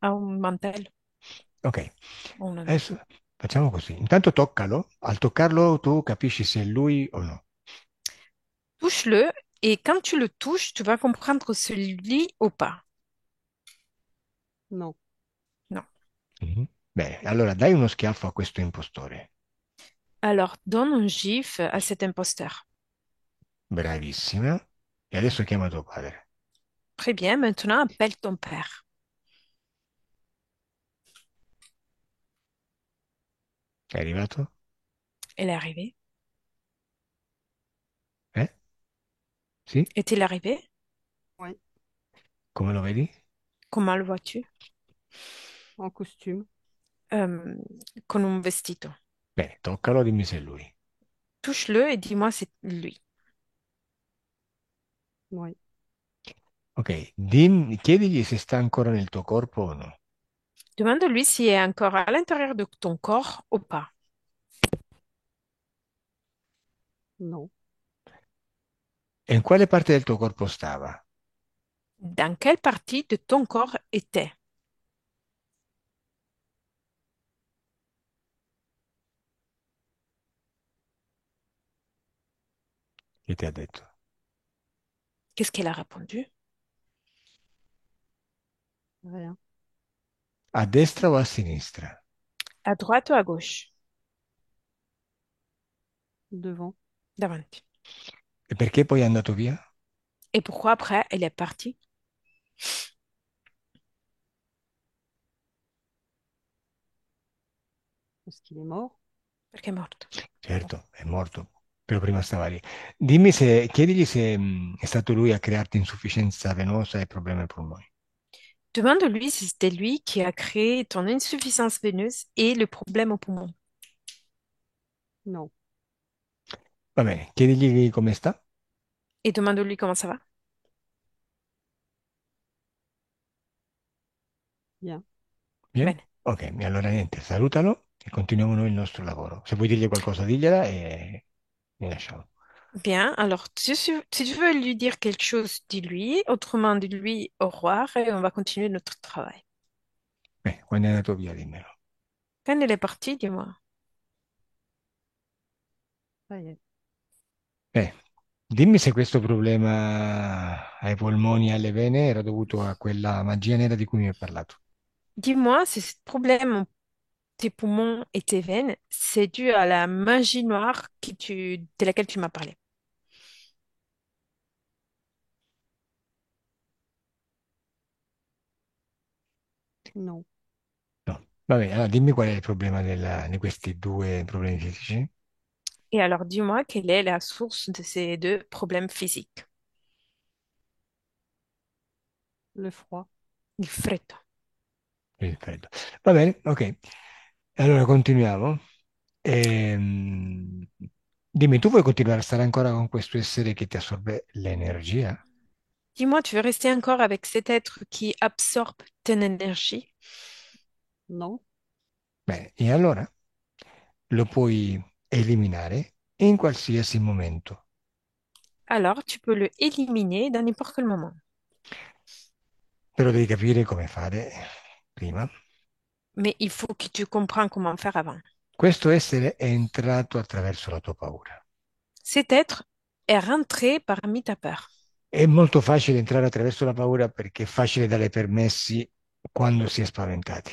Ha un mantello Ok, o un abito? adesso facciamo così. Intanto toccalo. Al toccarlo tu capisci se è lui o no. Touche-le et quand tu le touches, tu vas comprendre se lit ou pas. Non. Non. Mhm. Bene, allora dai uno schiaffo a questo impostore. Alors, donne un gif à cet imposteur. Bravissima. E adesso chiama tuo padre. Très bien, maintenant appelle ton père. È arrivato? Elle est arrivée. Eh? Sì? Est-il arrivé? Ouais. Come lo vedi? Comment le vois-tu? En costume. Euh, con un vestito. Bene, toccalo, dimmi se è lui. Touche-le et dis-moi c'est lui. Ouais. Ok, chiedigli se sta ancora nel tuo corpo o no. Demande-lui s'il est encore à l'intérieur de ton corps ou pas. Non. E in quale parte del tuo corpo stava? Dans quelle partie de ton corps était? Che ti ha detto? Qu'est-ce qu'elle a répondu? Rien. A destra o a sinistra? À droite ou à gauche? Devant. Davanti. E perché poi è andato via? Et pourquoi après elle est partie? Parce qu'il est mort. Perché è morto. Certo, è morto, però prima stava lì. Dimmi se, chiedigli se è stato lui a crearti insufficienza venosa e problemi ai polmoni. Demande-lui si c'était lui qui a créé ton insuffisance veineuse et le problème au poumon. Non. Va bene, chiedigli come sta. Et demande-lui comment ça va. Bien. Bien? Bene. Ok, e allora niente, salutalo e continuiamo noi il nostro lavoro. Se vuoi dirgli qualcosa, digliela e lasciamo. Bien, alors si tu veux lui dire quelque chose, dis-lui. Autrement, dis-lui au revoir et on va continuer notre travail. Quando è andato via, dimmelo. Quand elle est partie, dis-moi. Ça y est. Eh, dimmi se questo problema ai polmoni e alle vene era dovuto a quella magia nera di cui mi hai parlato. Dis-moi si ce problème au tes poumons et tes veines, c'est dû à la magie noire de laquelle tu m'as parlé. Non. No. Va bene, allora dimmi qual è il problema di questi due problemi fisici. Et alors, dis-moi quelle est la source de ces deux problèmes physiques. Le froid. Il freddo. Il freddo. Va bene, ok. Allora continuiamo. Ehm, dimmi, tu vuoi continuare a stare ancora con questo essere che ti assorbe l'energia? Dis-moi, tu veux rester encore avec cet être qui absorbe ton énergie? Non. Bene, e allora lo puoi eliminare in qualsiasi momento. Alors, tu peux le éliminer dans n'importe quel moment. Però devi capire come fare prima. Mais il faut que tu comprennes comment faire avant. Questo essere è entrato attraverso la tua paura. Cet être est rentré parmi ta peur. È molto facile entrare attraverso la paura perché è facile dare permessi quando si è spaventati.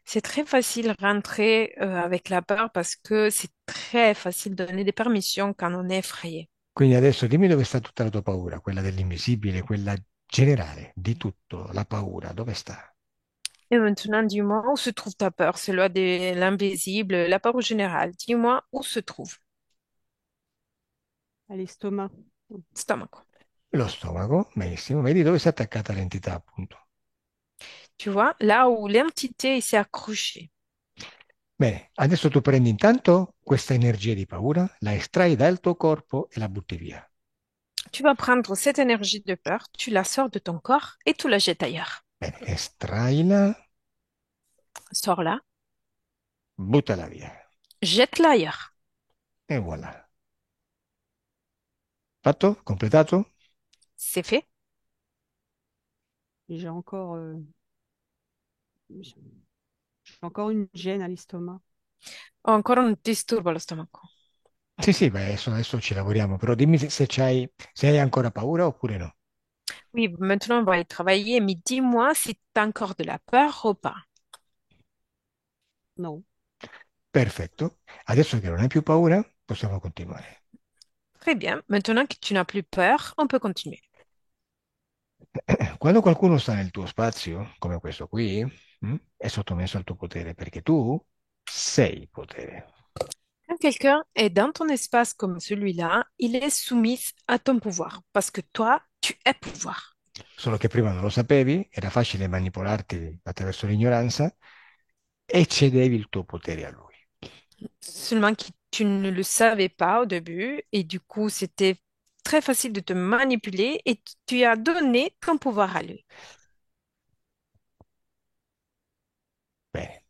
C'est très facile de rentrer avec la peur parce que c'est très facile de donner des permissions quand on est effrayé. Quindi adesso dimmi dove sta tutta la tua paura, quella dell'invisibile, quella generale, di tutto, la paura, dove sta? Et maintenant, dis-moi où se trouve ta peur? C'est loi de l'invisible, la peur au général. Dis-moi où se trouve À l'estomac. stomaco. Lo stomaco, benissimo. Vedi dove si è attaccata l'entità, appunto. Tu vois, là où l'entité s'est accrochée. Bene, adesso tu prendi intanto questa energia di paura, la estrai dal tuo corpo e la butti via. Tu vas prendre cette énergie de peur, tu la sors de ton corps et tu la jettes ailleurs. Bene, estraila, Sors-la, buttala via. jette-la ailleurs. E voilà. Fatto? Completato? C'est fait. Et j'ai encore une gêne à l'estomac. Ho ancora un disturbo allo stomaco. Sì, sì, beh, adesso ci lavoriamo, però dimmi se hai ancora paura oppure no. Oui, maintenant on va y travailler, mais dis-moi si tu as encore de la peur ou pas. Non. Perfetto. Adesso che non hai più paura, possiamo continuare. Très bien. Maintenant que tu n'as plus peur, on peut continuer. Quando qualcuno sta nel tuo spazio, come questo qui, è sottomesso al tuo potere perché tu sei potere. Quand quelqu'un est dans ton espace comme celui-là, il est soumis à ton pouvoir parce que toi, tu es pouvoir. Solo che prima non lo sapevi, era facile manipolarti attraverso l'ignoranza e cedevi il tuo potere a lui. Seulement que tu ne le savais pas au début et du coup, c'était très facile de te manipuler et tu as donné ton pouvoir à lui. Bene.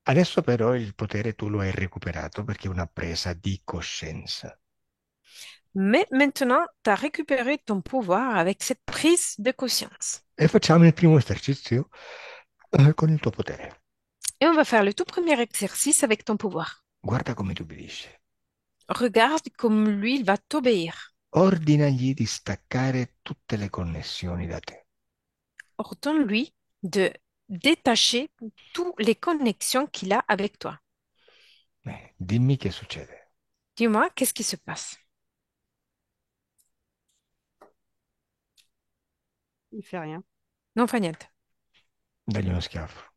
Adesso però il potere tu lo hai recuperato perché è una presa di coscienza. Mais maintenant, tu as récupéré ton pouvoir avec cette prise de conscience. E facciamo il primo esercizio con il tuo potere. Et on va faire le tout premier exercice avec ton pouvoir. Guarda come ti obbedisce. Regarde comme lui, il va t'obéir. Ordinagli di staccare tutte le connessioni da te. Ordonne-lui de détacher toutes les connexions qu'il a avec toi. Dimmi che succede. Dis-moi, qu'est-ce qui se passe? Il fait rien. Non fa niente. Dagli uno schiaffo.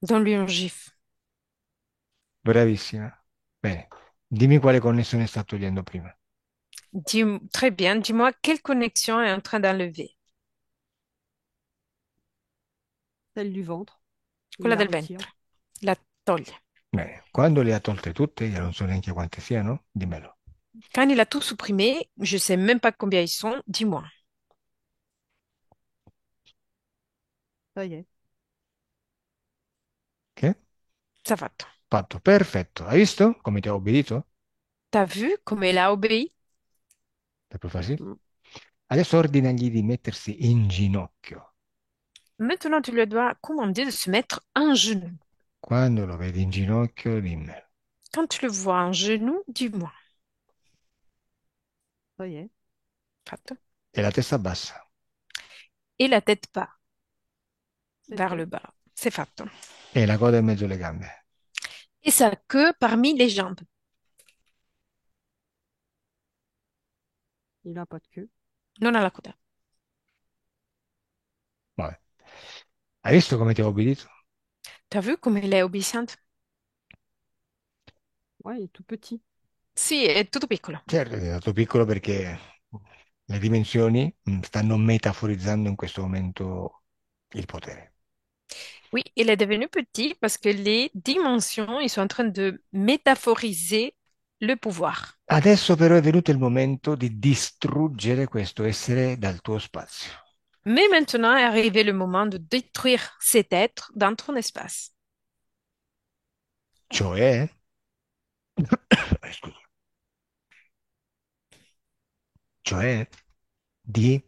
Donne-lui un gif. Bravissima. Bene. Dimmi quale connessione sta togliendo prima. Très bien, dis-moi quelle connexion est en train d'enlever. Celle du ventre. Il Quella la del retire. ventre. La toglie. Bene. Quando le ha tolte tutte, io non so neanche quante siano, dimmelo. Quand il a tout supprimé, je sais même pas combien ils sont, dis-moi. Ça y est. Che? Ça va. Fatto. Perfetto. Hai visto come ti ha obbedito? T'as vu comme il a obéi? Per più far sì. Mm. Adesso ordinagli di mettersi in ginocchio. Maintenant, tu lui dois commander de se mettre en genou. Quando lo vedi in ginocchio, dimmelo. Quand tu le vois en genou, dis-moi. Ça y est. Fatto. E la testa bassa. Et la tête bas, C'est vers fait. le bas. C'est fatto. E la coda in mezzo alle gambe. Et sa queue parmi les jambes. Il n'a pas de queue. Non alla coda. Vabbè. Hai visto come ti ha obbedito? T'as vu comme il est obéissante? Ouais, il est tout petit. Sì, è tutto piccolo. Certo, è stato piccolo perché le dimensioni stanno metaforizzando in questo momento il potere. Oui, il est devenu petit parce que les dimensions, ils sont en train de métaphoriser le pouvoir. Adesso però è venuto il momento di distruggere questo essere dal tuo spazio. Mais maintenant est arrivé le moment de détruire cet être dans ton espace. Cioè, scusa, cioè di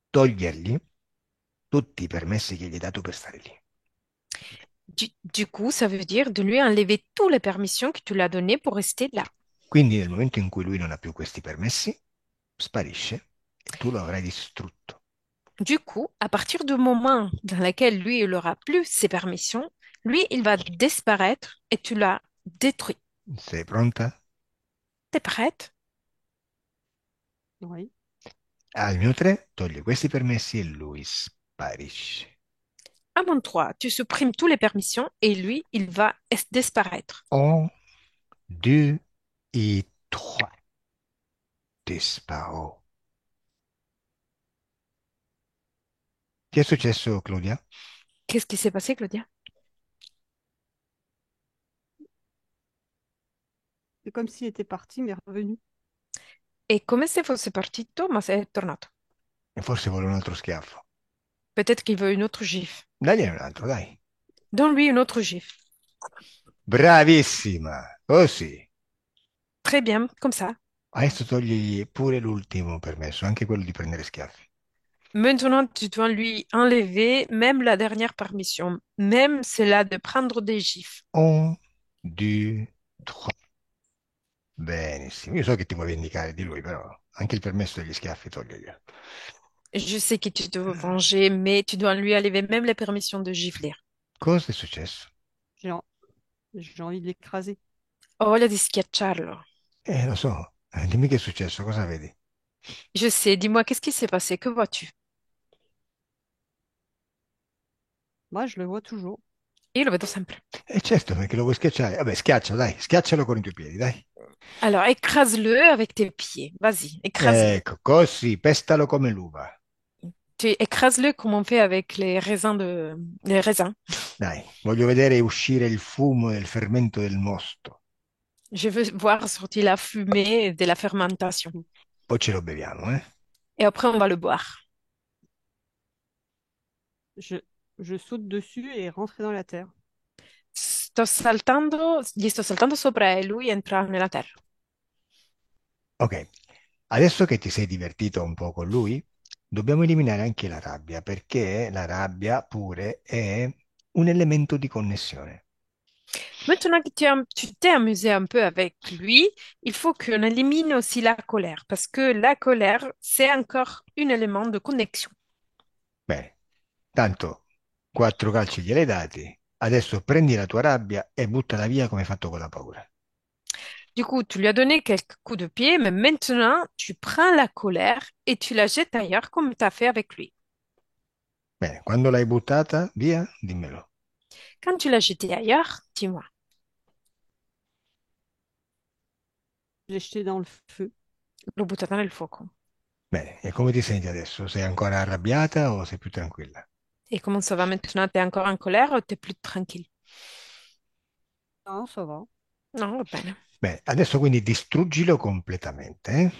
togliergli tutti i permessi che gli hai dato per stare lì. Du coup, ça veut dire de lui enlever toutes les permissions que tu lui as données pour rester là. Quindi nel momento in cui lui non ha più questi permessi, sparisce e tu lo avrai distrutto. Du coup, à partir du moment dans lequel lui, il n'aura plus ses permissions, lui, il va disparaître et tu l'as détruit. Sei pronta? T'es prête? Oui. Al mio 3 toglie questi permessi e lui sparisce. À mon 3, tu supprimes toutes les permissions et lui, il va disparaître. Un, deux et trois. Disparo. Che è successo, Claudia? Qu'est-ce qui s'est passé, Claudia? C'est comme s'il était parti, mais revenu. È come se fosse partito, ma è tornato. E forse vuole un altro schiaffo. Peut-être qu'il veut une autre gifle. Dagliene un altro, dai. Donne-lui une autre gifle. Bravissima. Così. Très bien, comme ça. Adesso togli pure l'ultimo permesso, anche quello di prendere schiaffi. Maintenant, tu dois lui enlever même la dernière permission, même celle de prendre des gifles. Un, due, tre. Benissimo. Io so che ti vuoi vendicare di lui, però anche il permesso degli schiaffi toglielo. Je sais que tu te veux venger, mais tu dois lui enlever même les permissions de gifler. Cosa è successo? J'ai en- j'ai envie de l'écraser. Ho voglia di schiacciarlo. Lo so. Dimmi che è successo, cosa vedi? Je sais, dis-moi, qu'est-ce qui s'est passé? Que vois-tu? Moi, je le vois toujours. Io lo vedo sempre. E certo, perché lo vuoi schiacciare. Vabbè, schiaccialo, dai. Schiaccialo con i tuoi piedi, dai. Alors, écrase-le avec tes pieds. Vas-y, écrase-le. Ecco, così, pestalo come l'uva. Tu écrases-le comme on fait avec les raisins. Dai, voglio vedere uscire il fumo del fermento del mosto. Je veux voir sortir la fumée de la fermentation. Poi ce lo beviamo, eh? Et après, on va le boire. Je, je saute dessus et rentre dans la terre. Gli sto saltando sopra e lui entra nella terra. Ok, adesso che ti sei divertito un po' con lui, dobbiamo eliminare anche la rabbia, perché la rabbia pure è un elemento di connessione. Maintenant que tu t'es amusé un peu avec lui, il faut qu'on élimine aussi la colère, parce que la colère, c'est encore un élément de connexion. Bene, tanto quattro calci gliel'hai dati, adesso prendi la tua rabbia e buttala via come hai fatto con la paura. Du coup, tu lui as donné quelques coups de pied, mais maintenant, tu prends la colère et tu la jettes ailleurs comme tu as fait avec lui. Bene, quando l'hai buttata via, dimmelo. Quand tu l'as jeté ailleurs, dis-moi, Je l'ai jeté dans le feu. l'ho buttata nel fuoco. Bene, e come ti senti adesso? Sei ancora arrabbiata o sei più tranquilla? Et comment ça va maintenant? T'es encore en colère ou t'es plus tranquille? Non, ça va. Non, va bene. Bene, adesso quindi distruggilo completamente, eh?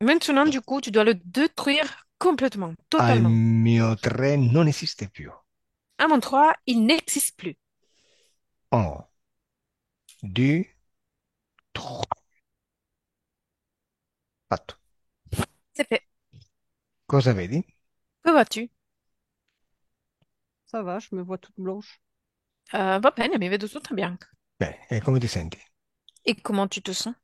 Maintenant, du coup, tu dois le détruire complètement, Al totalement. mio 3 non esiste più. À mon 3, il n'existe plus. Un, due, tre. Fatto. C'est fait. Cosa vedi? Que vas-tu? Ça va, je me vois toute blanche. Va bene, mi vedo tutta bianca. Bene, e come ti senti? Et comment tu te sens?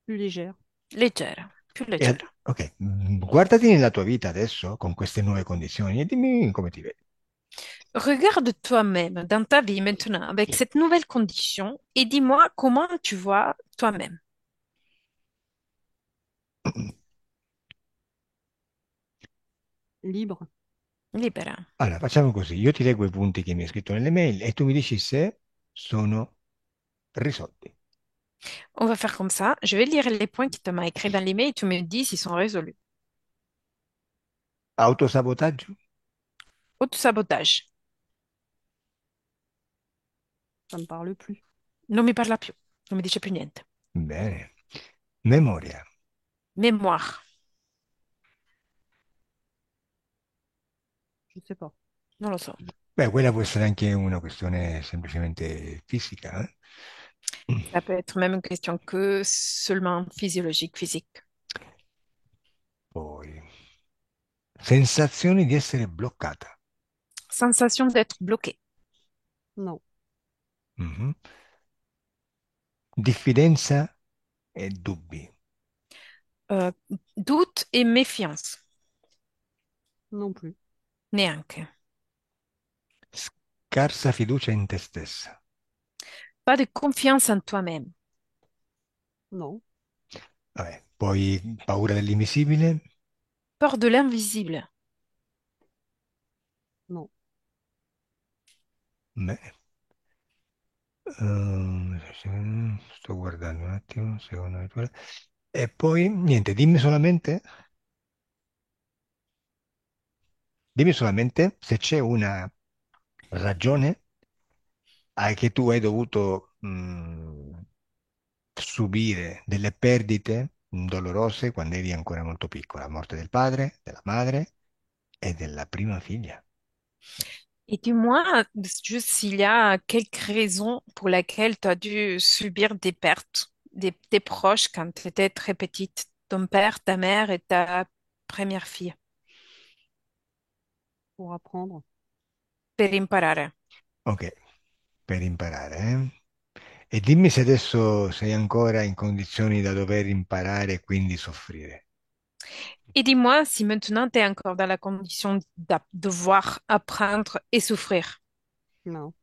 Plus légère. Leggera, più E leggera. ok, guardati nella tua vita adesso con queste nuove condizioni e dimmi come ti vedi. Regarde toi-même dans ta vie maintenant avec cette nouvelle condition et dis-moi comment tu vois toi-même. Libre. Libera. Allora, facciamo così, io ti leggo i punti che mi hai scritto nelle mail e tu mi dici se sono risolti. On va faire comme ça. Je vais lire les points que tu m'as écrits dans l'email et tu me dis s'ils sont résolus. Autosabotaggio? Autosabotage. Ça me parle plus. Non mi parla più. Non mi dice più niente. Bene. Memoria. Mémoire. Je sais pas. Non lo so. Beh, quella può essere anche una questione semplicemente fisica, eh? Ça peut être même une question que seulement physiologique, physique. Poi, sensazione di essere bloccata. Sensation d'être bloqué. Non. Mhm. Diffidenza e dubbi. Euh, doute et méfiance. Non plus. Neanche. Scarsa fiducia in te stessa. Pas de confiance en toi-même. Non. Vabbè, poi paura dell'invisibile, Peur de l'invisible. Non. Beh, sto guardando un attimo, secondo me. E poi, niente, dimmi solamente se c'è una ragione che tu hai dovuto subire delle perdite dolorose quando eri ancora molto piccola, la morte del padre, della madre e della prima figlia. Et dis-moi, juste s'il y a quelques raisons pour lesquelles tu as dû subir des pertes tes proches quand tu étais très petite, ton père, ta mère et ta première fille, Pour apprendre. per imparare. Ok, per imparare, eh? E dimmi se adesso sei ancora in condizioni da dover imparare e quindi soffrire. Et dis-moi si maintenant tu es encore dans la condition de devoir apprendre et souffrir. Non.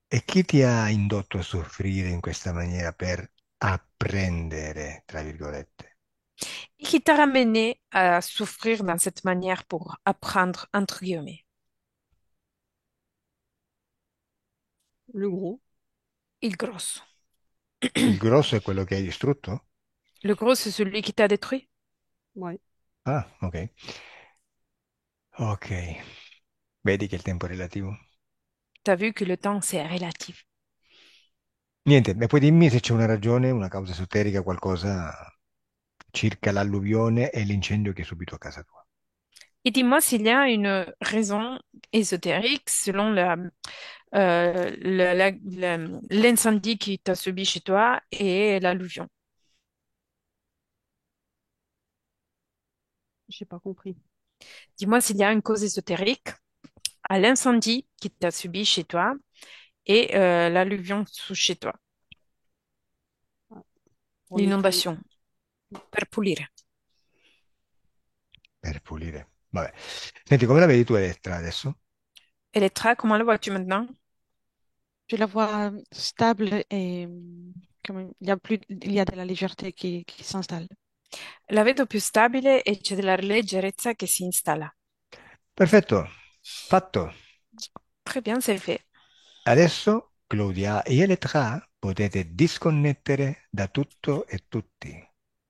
E chi ti ha indotto a soffrire in questa maniera per apprendere, tra virgolette? Et qui t'a ramené à souffrir dans cette manière pour apprendre, entre guillemets. Le gros. Il grosso. Il grosso è quello che hai distrutto? Le gros, c'est celui qui t'a détruit. Ouais. Ah, ok. Ok. Vedi che il tempo è relativo? T'as vu que le temps, c'est relatif. Niente, e poi dimmi se c'è una ragione, una causa esoterica, qualcosa circa l'alluvione e l'incendio che hai subito a casa tua. Et dis-moi s'il y a une raison ésotérique selon l'incendie qui t'a subi chez toi et l'alluvion. J'ai pas compris. Dis-moi s'il y a une cause ésotérique à l'incendie qui t'a subi chez toi et l'alluvion sous chez toi, Ah, pour nettoyer. l'inondation, per pulire. Per pulire. Vabbè. Senti, come la vedi tu Elettra adesso? Elettra, comment le vois-tu maintenant? Je la vois stable et comme il y a plus, il y a de la légèreté qui s'installe. La vedo più stabile e c'è della leggerezza che si installa. Perfetto, fatto. Très bien, c'est fait. Adesso Claudia e Elettra potete disconnettere da tutto e tutti.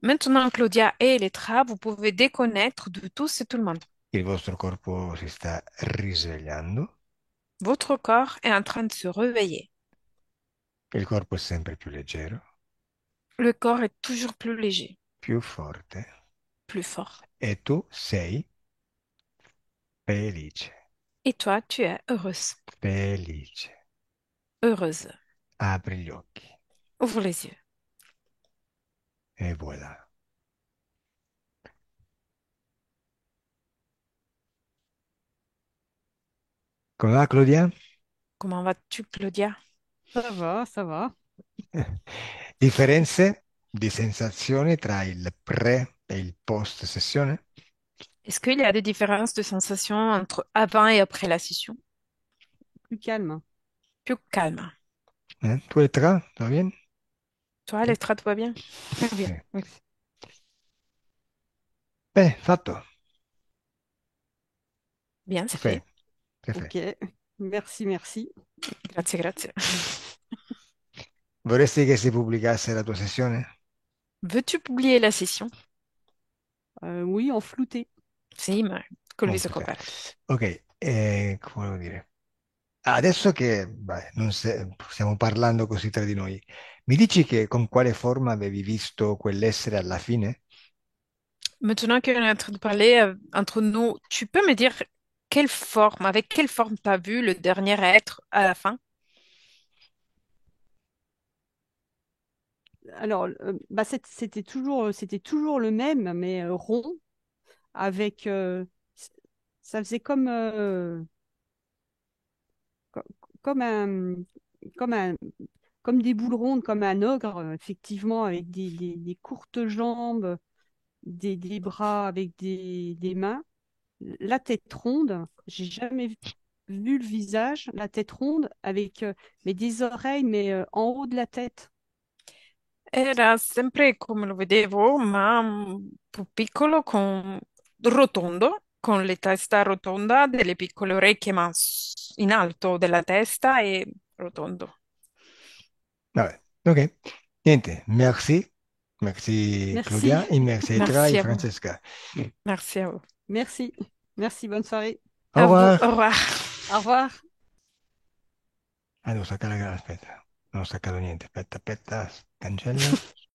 Maintenant, Claudia et Elettra, vous pouvez déconnaître de tous et tout le monde. Il vostro corpo si sta risvegliando, Votre corps est en train de se réveiller. il corpo è sempre più leggero, Le corps est toujours plus léger, più forte plus fort. e tu sei felice, Et toi, tu es heureuse, felice. heureuse. Apri gli occhi Ouvre les yeux. e voilà. Come va Claudia? Comment vas-tu, Claudia? Ça va, ça va. Differenze di sensazioni tra il pre e il post sessione? Est-ce qu'il y a des différences de sensations entre avant et après la session? Plus calme. Plus calme. Tu Elettra? Va bien? Toi, Elettra, tout va bien? Très bien, Sì. merci. Bene, fatto. Bien, c'est Ok, fait. Ok. perfetto. Merci, merci. Grazie, grazie. Vorresti che si pubblicasse la tua sessione? Veux-tu publier la session? Oui, en flouté. Sì, ma col Non viso tutte. coperto. Ok, come volevo dire? Adesso che non stiamo parlando così tra di noi, mi dici che con quale forma avevi visto quell'essere alla fine? Maintenant qu'on est en train de parler entre nous, tu peux me dire quelle forme, avec quelle forme t'as vu le dernier être à la fin? Alors, bah, c'était toujours le même, mais rond, avec, c- ça faisait co- comme un, comme un, comme des boules rondes, comme un ogre, effectivement, avec des courtes jambes, des bras avec des mains. La tête ronde, j'ai jamais vu le visage, la tête ronde avec mais des oreilles, mais en haut de la tête. Era sempre come lo vedevo, ma più piccolo, rotondo, con la testa rotonda, delle piccole orecchie, ma in alto della testa e rotondo. Vabbè, ok. Niente, merci. Merci Merci, Claudia, et merci Etra et Merci à vous. Francesca. Merci à vous. merci, merci, bonne soirée. Au À vous. Au revoir. revoir. Au revoir. Ah, devo staccare la... Aspetta, non ho staccato niente. Aspetta, aspetta, cancella.